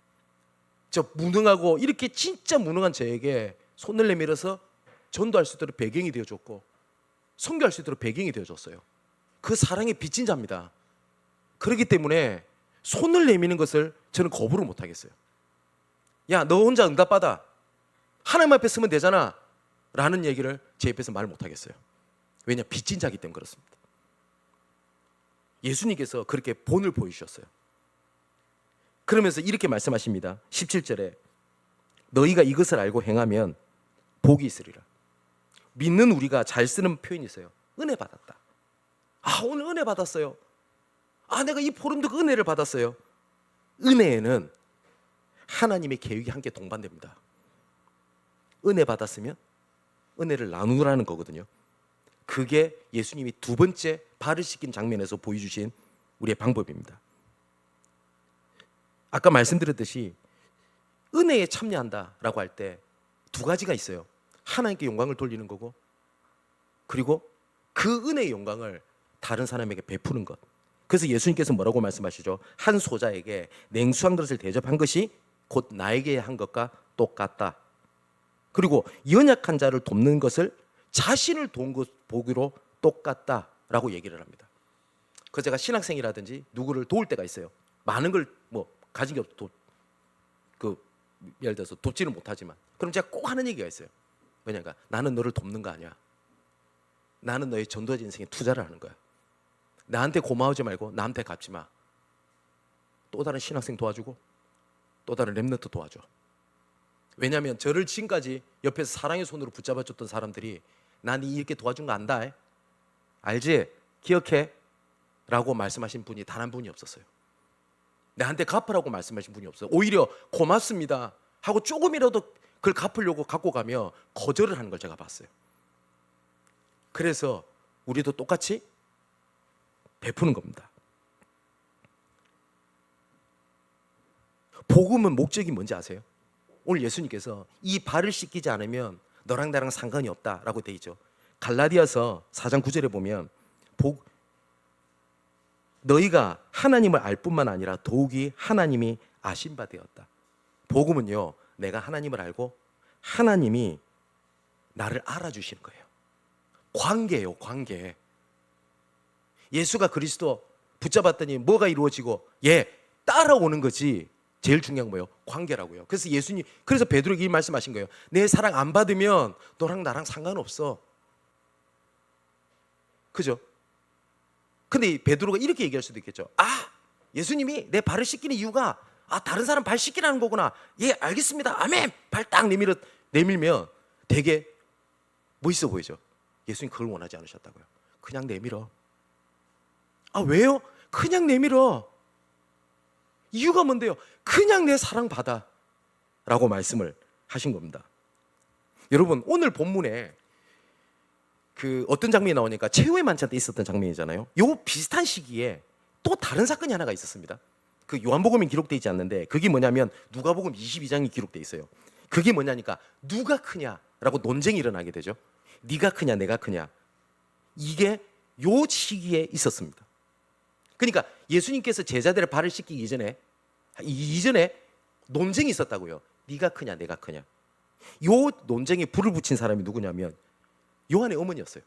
저 무능하고 이렇게 진짜 무능한 저에게 손을 내밀어서 전도할 수 있도록 배경이 되어줬고 선교할 수 있도록 배경이 되어줬어요. 그 사랑에 빚진 자입니다. 그렇기 때문에 손을 내미는 것을 저는 거부를 못하겠어요. 야, 너 혼자 응답받아, 하나님 앞에 서면 되잖아 라는 얘기를 제 입에서 말 못하겠어요. 왜냐? 빚진 자이기 때문에 그렇습니다. 예수님께서 그렇게 본을 보이셨어요. 그러면서 이렇게 말씀하십니다. 17절에 너희가 이것을 알고 행하면 복이 있으리라. 믿는 우리가 잘 쓰는 표현이 있어요. 은혜 받았다. 오늘 은혜 받았어요. 내가 이 포럼도 그 은혜를 받았어요. 은혜에는 하나님의 계획이 함께 동반됩니다. 은혜 받았으면 은혜를 나누라는 거거든요. 그게 예수님이 두 번째 발을 씻긴 장면에서 보여주신 우리의 방법입니다. 아까 말씀드렸듯이 은혜에 참여한다라고 할 때 두 가지가 있어요. 하나님께 영광을 돌리는 거고, 그리고 그 은혜의 영광을 다른 사람에게 베푸는 것. 그래서 예수님께서 뭐라고 말씀하시죠? 한 소자에게 냉수한 것을 대접한 것이 곧 나에게 한 것과 똑같다. 그리고 연약한 자를 돕는 것을 자신을 도운 것 보기로 똑같다라고 얘기를 합니다. 그래서 제가 신학생이라든지 누구를 도울 때가 있어요. 많은 걸 가진 게 없어, 예를 들어서 돕지는 못하지만, 그럼 제가 꼭 하는 얘기가 있어요. 뭐냐니까, 나는 너를 돕는 거 아니야. 나는 너의 전도자 인생에 투자를 하는 거야. 나한테 고마우지 말고 나한테 갚지 마. 또 다른 신학생 도와주고 또 다른 렘넌트 도와줘. 왜냐하면 저를 지금까지 옆에서 사랑의 손으로 붙잡아줬던 사람들이 난 이렇게 도와준 거 안다, 알지? 기억해? 라고 말씀하신 분이 단 한 분이 없었어요. 나한테 갚으라고 말씀하신 분이 없어요. 오히려 고맙습니다 하고 조금이라도 그걸 갚으려고 갖고 가며 거절을 하는 걸 제가 봤어요. 그래서 우리도 똑같이 베푸는 겁니다. 복음은 목적이 뭔지 아세요? 오늘 예수님께서 이 발을 씻기지 않으면 너랑 나랑 상관이 없다라고 돼 있죠. 갈라디아서 4장 9절에 보면 너희가 하나님을 알 뿐만 아니라 더욱이 하나님이 아신 바 되었다. 복음은요, 내가 하나님을 알고 하나님이 나를 알아주시는 거예요. 관계예요, 관계. 예수가 그리스도 붙잡았더니 뭐가 이루어지고 따라오는 거지. 제일 중요한 건 뭐예요? 관계라고요. 그래서 베드로에게 이 말씀하신 거예요. 내 사랑 안 받으면 너랑 나랑 상관없어. 그죠? 근데 베드로가 이렇게 얘기할 수도 있겠죠. 예수님이 내 발을 씻기는 이유가 다른 사람 발 씻기라는 거구나. 알겠습니다. 아멘. 발 딱 내밀면 되게 멋있어 보이죠. 예수님 그걸 원하지 않으셨다고요. 그냥 내밀어. 왜요? 그냥 내밀어. 이유가 뭔데요? 그냥 내 사랑 받아 라고 말씀을 하신 겁니다. 여러분, 오늘 본문에 어떤 장면이 나오니까 최후의 만찬 때 있었던 장면이잖아요. 요 비슷한 시기에 또 다른 사건이 하나가 있었습니다. 요한복음에 기록되어 있지 않는데 그게 뭐냐면 누가복음 22장이 기록되어 있어요. 그게 뭐냐니까 누가 크냐라고 논쟁이 일어나게 되죠. 네가 크냐 내가 크냐. 이게 요 시기에 있었습니다. 그러니까 예수님께서 제자들의 발을 씻기기 이전에 논쟁이 있었다고요. 네가 크냐 내가 크냐. 요 논쟁에 불을 붙인 사람이 누구냐면 요한의 어머니였어요.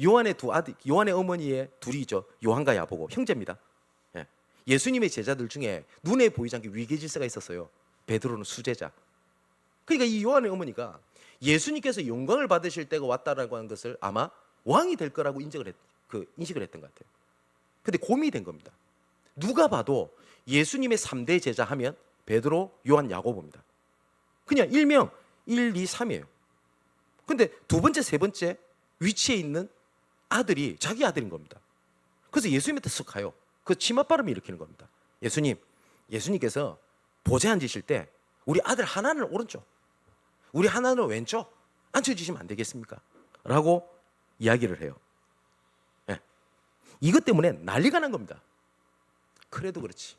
요한의 두 아들, 요한의 어머니의 둘이죠. 요한과 야보고 형제입니다. 예수님의 제자들 중에 눈에 보이지 않게 위계질서가 있었어요. 베드로는 수제자. 그러니까 이 요한의 어머니가 예수님께서 영광을 받으실 때가 왔다라고 하는 것을 아마 왕이 될 거라고 인식을 했던 것 같아요. 근데 고민이 된 겁니다. 누가 봐도 예수님의 3대 제자 하면 베드로, 요한, 야고보입니다. 그냥 일명 1, 2, 3이에요. 근데 두 번째, 세 번째 위치에 있는 아들이 자기 아들인 겁니다. 그래서 예수님한테 쓱 가요. 그 치맛바람을 일으키는 겁니다. 예수님께서 보좌에 앉으실 때 우리 아들 하나는 오른쪽, 우리 하나는 왼쪽 앉혀주시면 안 되겠습니까? 라고 이야기를 해요. 이것 때문에 난리가 난 겁니다. 그래도 그렇지,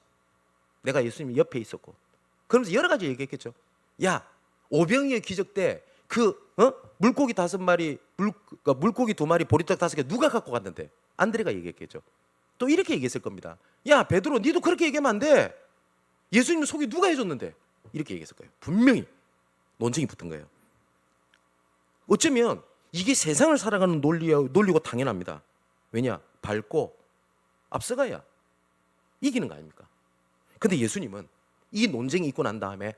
내가 예수님 옆에 있었고, 그러면서 여러 가지 얘기했겠죠. 야, 오병이의 기적 때 물고기 5마리, 물고기 2마리, 보리떡 5개 누가 갖고 갔는데? 안드레가 얘기했겠죠. 또 이렇게 얘기했을 겁니다. 야, 베드로, 니도 그렇게 얘기하면 안 돼. 예수님 소개 누가 해줬는데? 이렇게 얘기했을 거예요. 분명히 논쟁이 붙은 거예요. 어쩌면 이게 세상을 살아가는 논리고 당연합니다. 왜냐? 밟고 앞서가야 이기는 거 아닙니까? 근데 예수님은 이 논쟁이 있고 난 다음에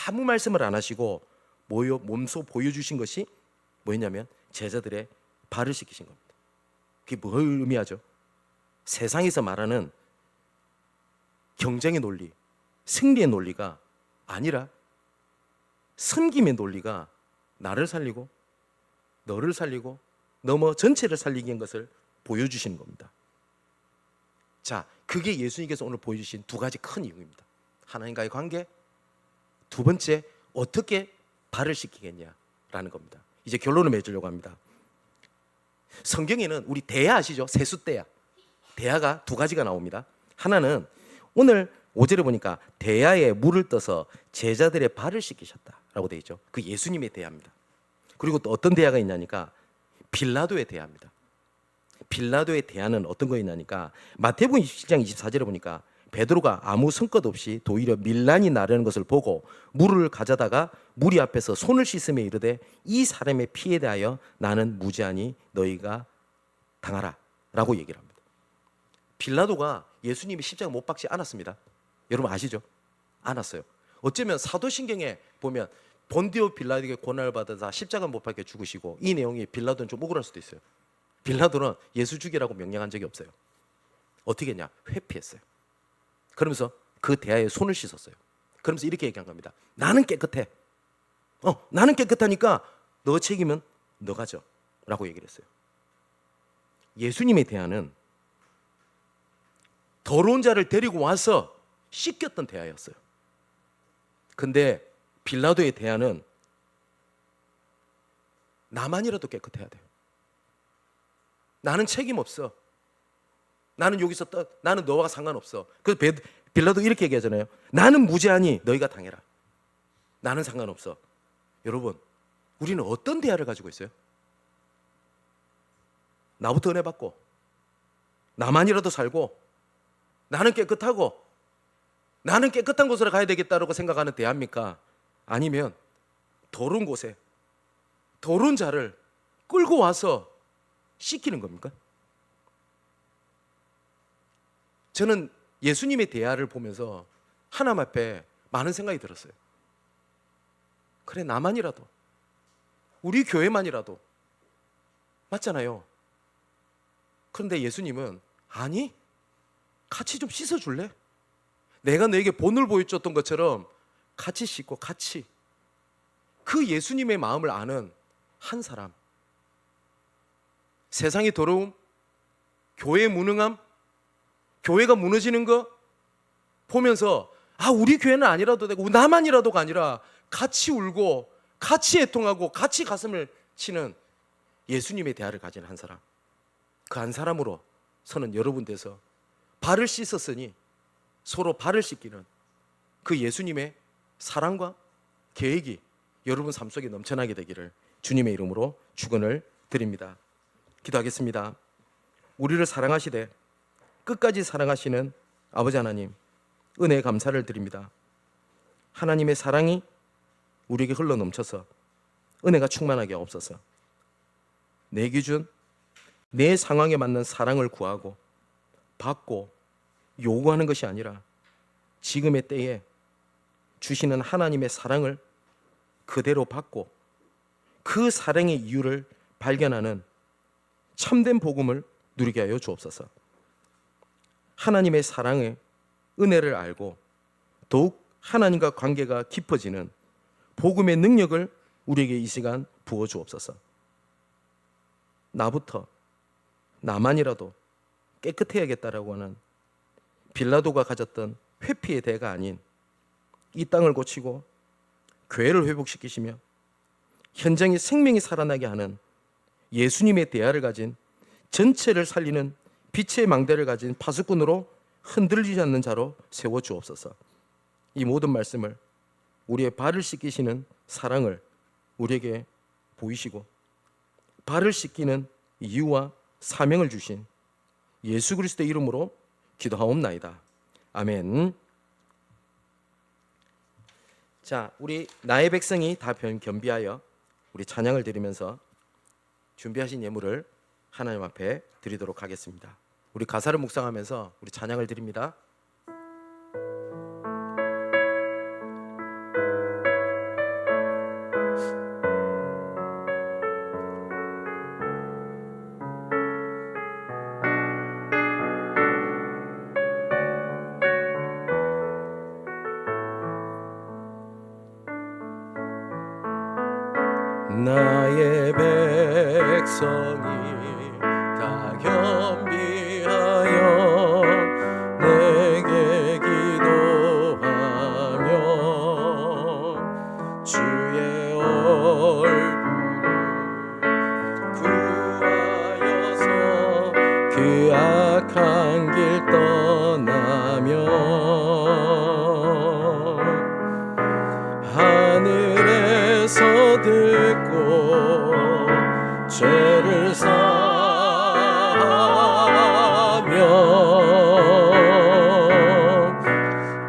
아무 말씀을 안 하시고 몸소 보여주신 것이 뭐였냐면 제자들의 발을 씻기신 겁니다. 그게 뭘 의미하죠? 세상에서 말하는 경쟁의 논리, 승리의 논리가 아니라 섬김의 논리가 나를 살리고 너를 살리고 전체를 살리게 한 것을 보여주시는 겁니다. 자, 그게 예수님께서 오늘 보여주신 2가지 큰 이유입니다. 하나님과의 관계, 2번째 어떻게 발을 씻기겠냐라는 겁니다. 이제 결론을 맺으려고 합니다. 성경에는 우리 대야 아시죠? 세숫대야. 대야가 2가지가 나옵니다. 하나는 오늘 5절에 보니까 대야에 물을 떠서 제자들의 발을 씻기셨다라고 되어 있죠. 그 예수님의 대야입니다. 그리고 또 어떤 대야가 있냐니까 빌라도의 대야입니다. 빌라도의 대야는 어떤 거였냐니까 마태복음 27장 24절에 보니까 베드로가 아무 성것 없이 도리어 밀란이 나르는 것을 보고 물을 가져다가 무리 앞에서 손을 씻으며 이르되 이 사람의 피에 대하여 나는 무죄하니 너희가 당하라 라고 얘기를 합니다. 빌라도가 예수님이 십자가 못 박지 않았습니다. 여러분 아시죠? 않았어요. 어쩌면 사도신경에 보면 본디오 빌라도에게 고난을 받아서 십자가 못 박혀 죽으시고, 이 내용이 빌라도는 좀 억울할 수도 있어요. 빌라도는 예수 죽이라고 명령한 적이 없어요. 어떻게 했냐? 회피했어요. 그러면서 그 대야에 손을 씻었어요. 그러면서 이렇게 얘기한 겁니다. 나는 깨끗해. 나는 깨끗하니까 너 책임은 너가 져 라고 얘기를 했어요. 예수님의 대야는 더러운 자를 데리고 와서 씻겼던 대야였어요. 근데 빌라도의 대야는 나만이라도 깨끗해야 돼요. 나는 책임 없어. 나는 여기서 나는 너와 상관없어. 그래서 빌라도 이렇게 얘기하잖아요. 나는 무죄하니 너희가 당해라. 나는 상관없어. 여러분, 우리는 어떤 대야를 가지고 있어요? 나부터 은혜 받고, 나만이라도 살고, 나는 깨끗하고, 나는 깨끗한 곳으로 가야 되겠다라고 생각하는 대야입니까? 아니면 더러운 곳에 더러운 자를 끌고 와서 씻기는 겁니까? 저는 예수님의 대야를 보면서 하나님 앞에 많은 생각이 들었어요. 그래, 나만이라도, 우리 교회만이라도 맞잖아요. 그런데 예수님은 아니, 같이 좀 씻어줄래? 내가 너에게 본을 보여줬던 것처럼 같이 씻고 같이, 그 예수님의 마음을 아는 한 사람, 세상의 더러움, 교회의 무능함, 교회가 무너지는 거 보면서 우리 교회는 아니라도 되고 나만이라도가 아니라 같이 울고 같이 애통하고 같이 가슴을 치는 예수님의 대화를 가진 한 사람, 그 한 사람으로 서는 여러분 돼서 발을 씻었으니 서로 발을 씻기는 그 예수님의 사랑과 계획이 여러분 삶 속에 넘쳐나게 되기를 주님의 이름으로 축원을 드립니다. 기도하겠습니다. 우리를 사랑하시되 끝까지 사랑하시는 아버지 하나님, 은혜에 감사를 드립니다. 하나님의 사랑이 우리에게 흘러 넘쳐서 은혜가 충만하게 없어서 내 기준, 내 상황에 맞는 사랑을 구하고 받고 요구하는 것이 아니라 지금의 때에 주시는 하나님의 사랑을 그대로 받고 그 사랑의 이유를 발견하는 참된 복음을 누리게 하여 주옵소서. 하나님의 사랑의 은혜를 알고 더욱 하나님과 관계가 깊어지는 복음의 능력을 우리에게 이 시간 부어 주옵소서. 나부터, 나만이라도 깨끗해야겠다라고 하는 빌라도가 가졌던 회피의 대가 아닌 이 땅을 고치고 교회를 회복시키시며 현장의 생명이 살아나게 하는 예수님의 대야를 가진 전체를 살리는 빛의 망대를 가진 파수꾼으로 흔들리지 않는 자로 세워 주옵소서. 이 모든 말씀을 우리의 발을 씻기시는 사랑을 우리에게 보이시고 발을 씻기는 이유와 사명을 주신 예수 그리스도의 이름으로 기도하옵나이다. 아멘. 자, 우리 나의 백성이 다 겸비하여 우리 찬양을 드리면서 준비하신 예물을 하나님 앞에 드리도록 하겠습니다. 우리 가사를 묵상하면서 우리 찬양을 드립니다. 나의 백성이 다 겸비하여 내게 기도하며 주의 얼굴을 구하여서 그 악한 길 떠나며 하늘에서 듣고 죄를 사하며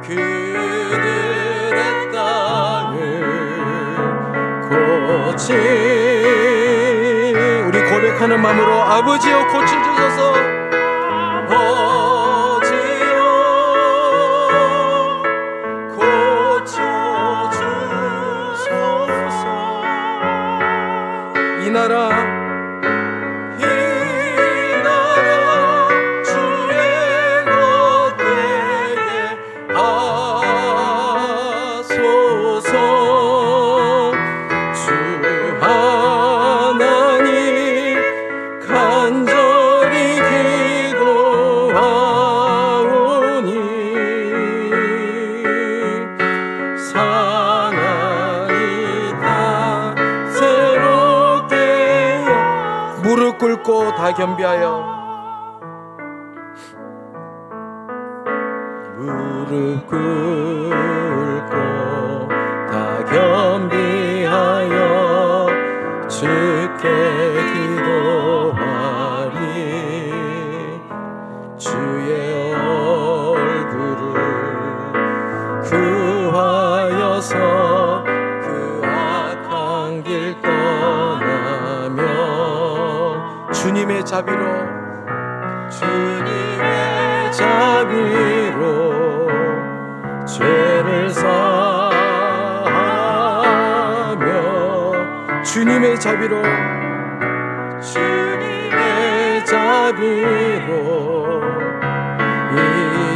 그들의 땅을 고치 우리 고백하는 마음으로 아버지여 고쳐주소서. 이 나라 주의 것되게 하소서. 주 하나님 간절히 기도하오니 상하이다 새롭게 무릎 꿇고 다 겸비하여 무릎 꿇고 다 겸비하여 주께 기도하리. 주의 얼굴을 구하여서 그 악한 길 떠나며 주님의 자비로 죄를 사하며 주님의 자비로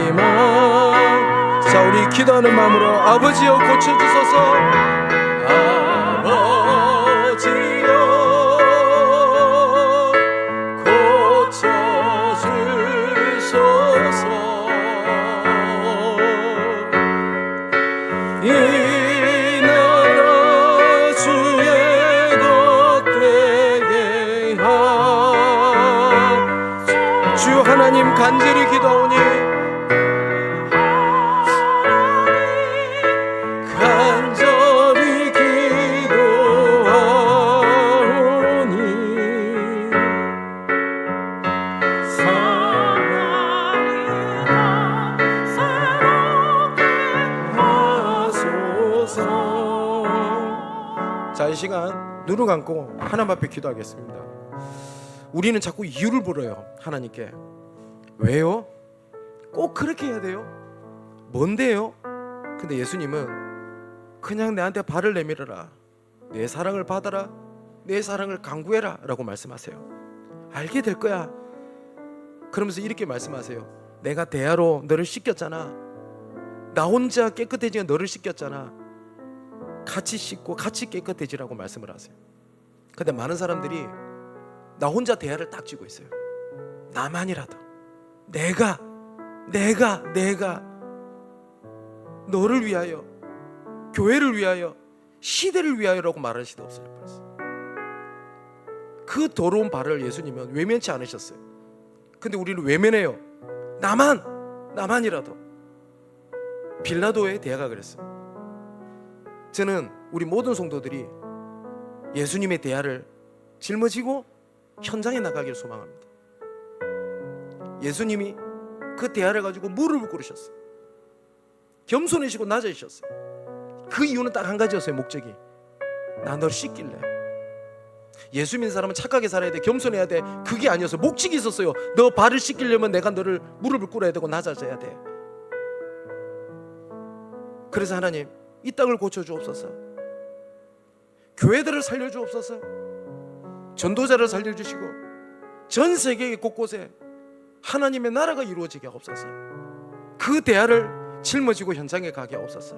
이만. 자, 우리 기도하는 마음으로 아버지여 고쳐주소서. 아버지여 고쳐주소서. 이 나라 주의 것되게 주 하나님 간절히 기도하오니 간절히 기도하오니 자, 이 시간 눈을 감고 하나님 앞에 기도하겠습니다. 우리는 자꾸 이유를 물어요, 하나님께. 왜요? 꼭 그렇게 해야 돼요? 뭔데요? 근데 예수님은 그냥 내한테 발을 내밀어라, 내 사랑을 받아라, 내 사랑을 강구해라 라고 말씀하세요. 알게 될 거야. 그러면서 이렇게 말씀하세요. 내가 대야로 너를 씻겼잖아. 나 혼자 깨끗해지면 너를 씻겼잖아. 같이 씻고 같이 깨끗해지라고 말씀을 하세요. 근데 많은 사람들이 나 혼자 대야를 딱 쥐고 있어요. 나만이라도 내가 너를 위하여, 교회를 위하여, 시대를 위하여라고 말할 수도 없어요. 그 더러운 발을 예수님은 외면치 않으셨어요. 근데 우리는 외면해요. 나만이라도. 빌라도의 대화가 그랬어요. 저는 우리 모든 성도들이 예수님의 대화를 짊어지고 현장에 나가기를 소망합니다. 예수님이 그 대화를 가지고 무릎을 꿇으셨어요. 겸손해지고 낮아지셨어요. 그 이유는 딱 한 가지였어요. 목적이 나 널 씻길래. 예수 믿는 사람은 착하게 살아야 돼, 겸손해야 돼. 그게 아니었어요. 목적이 있었어요. 너 발을 씻기려면 내가 너를 무릎을 꿇어야 되고 낮아져야 돼. 그래서 하나님 이 땅을 고쳐주옵소서, 교회들을 살려주옵소서, 전도자를 살려주시고 전 세계 곳곳에 하나님의 나라가 이루어지게 하옵소서. 그 대화를 짊어지고 현장에 가게 하옵소서.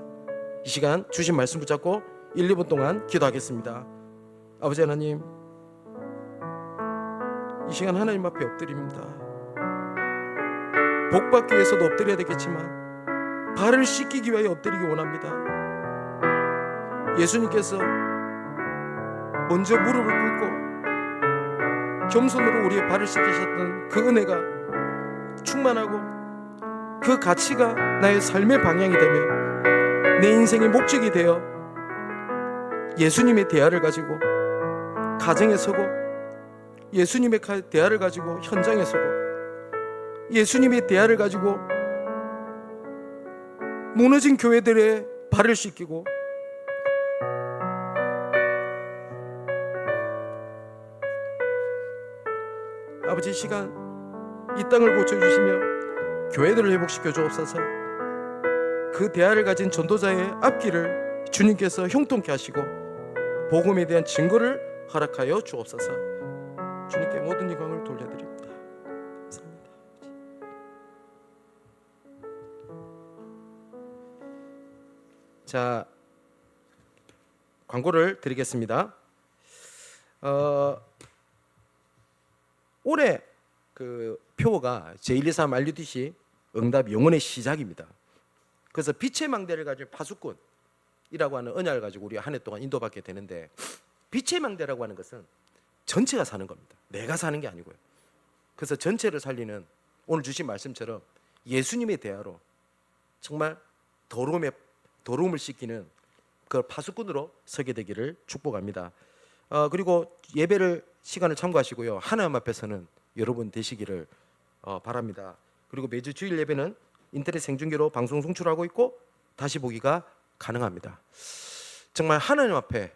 이 시간 주신 말씀 붙잡고 1, 2분 동안 기도하겠습니다. 아버지 하나님, 이 시간 하나님 앞에 엎드립니다. 복받기 위해서도 엎드려야 되겠지만 발을 씻기기 위하여 엎드리기 원합니다. 예수님께서 먼저 무릎을 꿇고 겸손으로 우리의 발을 씻기셨던 그 은혜가 충만하고 그 가치가 나의 삶의 방향이 되며 내 인생의 목적이 되어 예수님의 대화를 가지고 가정에 서고, 예수님의 대화를 가지고 현장에 서고, 예수님의 대화를 가지고 무너진 교회들의 발을 씻기고, 아버지, 이 시간 이 땅을 고쳐주시며 교회들을 회복시켜 주옵소서. 그 대화를 가진 전도자의 앞길을 주님께서 형통케 하시고 복음에 대한 증거를 허락하여 주옵소서. 주님께 모든 영광을 돌려드립니다. 감사합니다. 자, 광고를 드리겠습니다. 올해 그 표어가 제123 알려듯이 응답 영혼의 시작입니다. 그래서 빛의 망대를 가진 파수꾼이라고 하는 언약을 가지고 우리 한 해 동안 인도받게 되는데, 빛의 망대라고 하는 것은 전체가 사는 겁니다. 내가 사는 게 아니고요. 그래서 전체를 살리는 오늘 주신 말씀처럼 예수님의 대화로 정말 더러움을 씻기는 그 파수꾼으로 서게 되기를 축복합니다. 그리고 예배를 시간을 참고하시고요. 하나님 앞에서는 여러분 되시기를 바랍니다. 그리고 매주 주일 예배는 인터넷 생중계로 방송 송출하고 있고 다시 보기가 가능합니다. 정말 하나님 앞에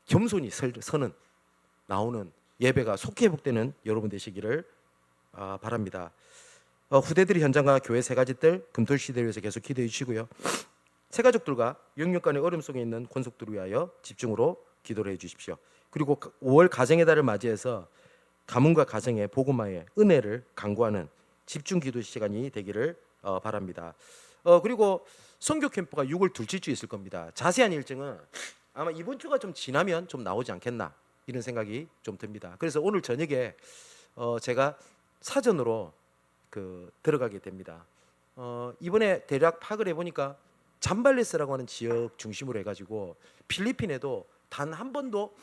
겸손히 서는 나오는 예배가 속히 회복되는 여러분 되시기를 바랍니다. 후대들이 현장과 교회 세 가지 뜰 금토일 시대를 위해서 계속 기도해 주시고요. 새 가족들과 영육간의 어려움 속에 있는 권속들을 위하여 집중으로 기도를 해 주십시오. 그리고 5월 가정의 달을 맞이해서 가문과 가정의 복음화의 은혜를 강구하는 집중 기도 시간이 되기를 바랍니다. 그리고 선교 캠프가 6월 둘째 주에 있을 겁니다. 자세한 일정은 아마 이번 주가 좀 지나면 좀 나오지 않겠나 이런 생각이 좀 듭니다. 그래서 오늘 저녁에 제가 사전으로 들어가게 됩니다. 이번에 대략 파악을 해보니까 잠발레스라고 하는 지역 중심으로 해가지고 필리핀에도 단 한 번도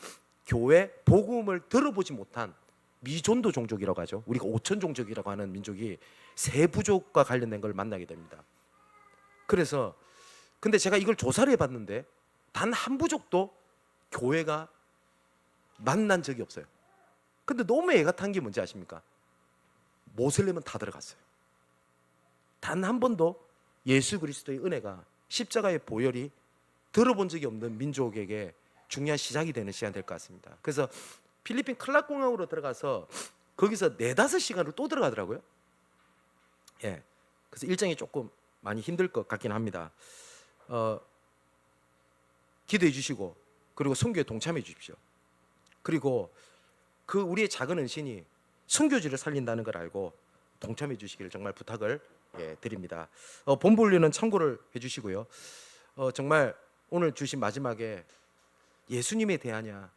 교회 복음을 들어보지 못한 미존도 종족이라고 하죠. 우리가 5천 종족이라고 하는 민족이 세 부족과 관련된 걸 만나게 됩니다. 그래서 근데 제가 이걸 조사를 해봤는데 단 한 부족도 교회가 만난 적이 없어요. 근데 너무 애가 탄 게 뭔지 아십니까? 모슬렘은 다 들어갔어요. 단 한 번도 예수 그리스도의 은혜가 십자가의 보혈이 들어본 적이 없는 민족에게 중요한 시작이 되는 시간 될 것 같습니다. 그래서 필리핀 클락 공항으로 들어가서 거기서 4-5시간을 또 들어가더라고요. 예, 그래서 일정이 조금 많이 힘들 것 같긴 합니다. 기도해 주시고 그리고 선교에 동참해 주십시오. 그리고 그 우리의 작은 은신이 선교지를 살린다는 걸 알고 동참해 주시기를 정말 부탁을 드립니다. 본부 훈련은 참고를 해주시고요. 정말 오늘 주신 마지막에 예수님의 대화냐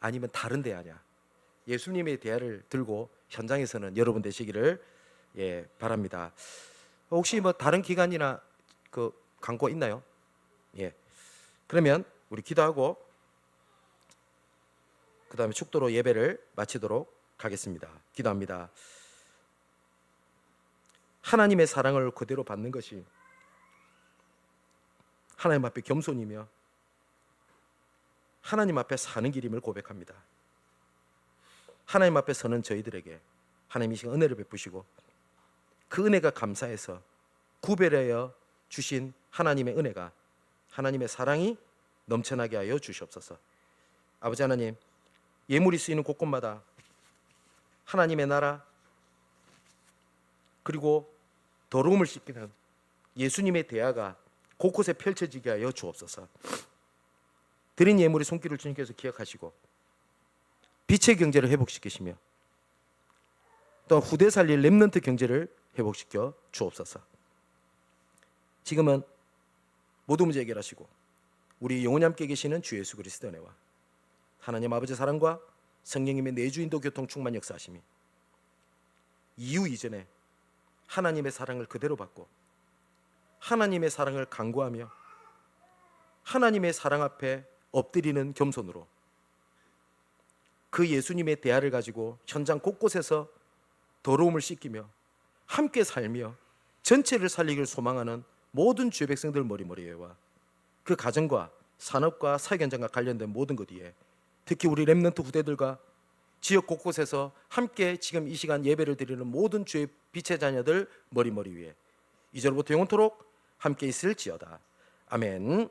아니면 다른 대화냐, 예수님의 대화를 들고 현장에서는 여러분 되시기를 바랍니다. 혹시 뭐 다른 기간이나 그 광고 있나요? 예. 그러면 우리 기도하고 그 다음에 축도로 예배를 마치도록 가겠습니다. 기도합니다. 하나님의 사랑을 그대로 받는 것이 하나님 앞에 겸손이며 하나님 앞에 사는 길임을 고백합니다. 하나님 앞에 서는 저희들에게 하나님이 시간 은혜를 베푸시고 그 은혜가 감사해서 구별하여 주신 하나님의 은혜가, 하나님의 사랑이 넘쳐나게 하여 주시옵소서. 아버지 하나님, 예물이 쓰이는 곳곳마다 하나님의 나라 그리고 더러움을 씻기는 예수님의 대화가 곳곳에 펼쳐지게 하여 주옵소서. 드린 예물의 손길을 주님께서 기억하시고 빛의 경제를 회복시키시며 또 후대 살릴 렘넌트 경제를 회복시켜 주옵소서. 지금은 모든 문제 해결하시고 우리 영원히 함께 계시는 주 예수 그리스도의 은혜와 하나님 아버지 사랑과 성령님의 내주인도 교통 충만 역사하심이 이후 이전에 하나님의 사랑을 그대로 받고 하나님의 사랑을 간구하며 하나님의 사랑 앞에 엎드리는 겸손으로 그 예수님의 대화를 가지고 현장 곳곳에서 더러움을 씻기며 함께 살며 전체를 살리기를 소망하는 모든 주의 백성들 머리머리에와 그 가정과 산업과 사회 현장과 관련된 모든 것 위에 특히 우리 렘넌트 후대들과 지역 곳곳에서 함께 지금 이 시간 예배를 드리는 모든 주의 빛의 자녀들 머리머리 위에 이제로부터 영원토록 함께 있을지어다. 아멘.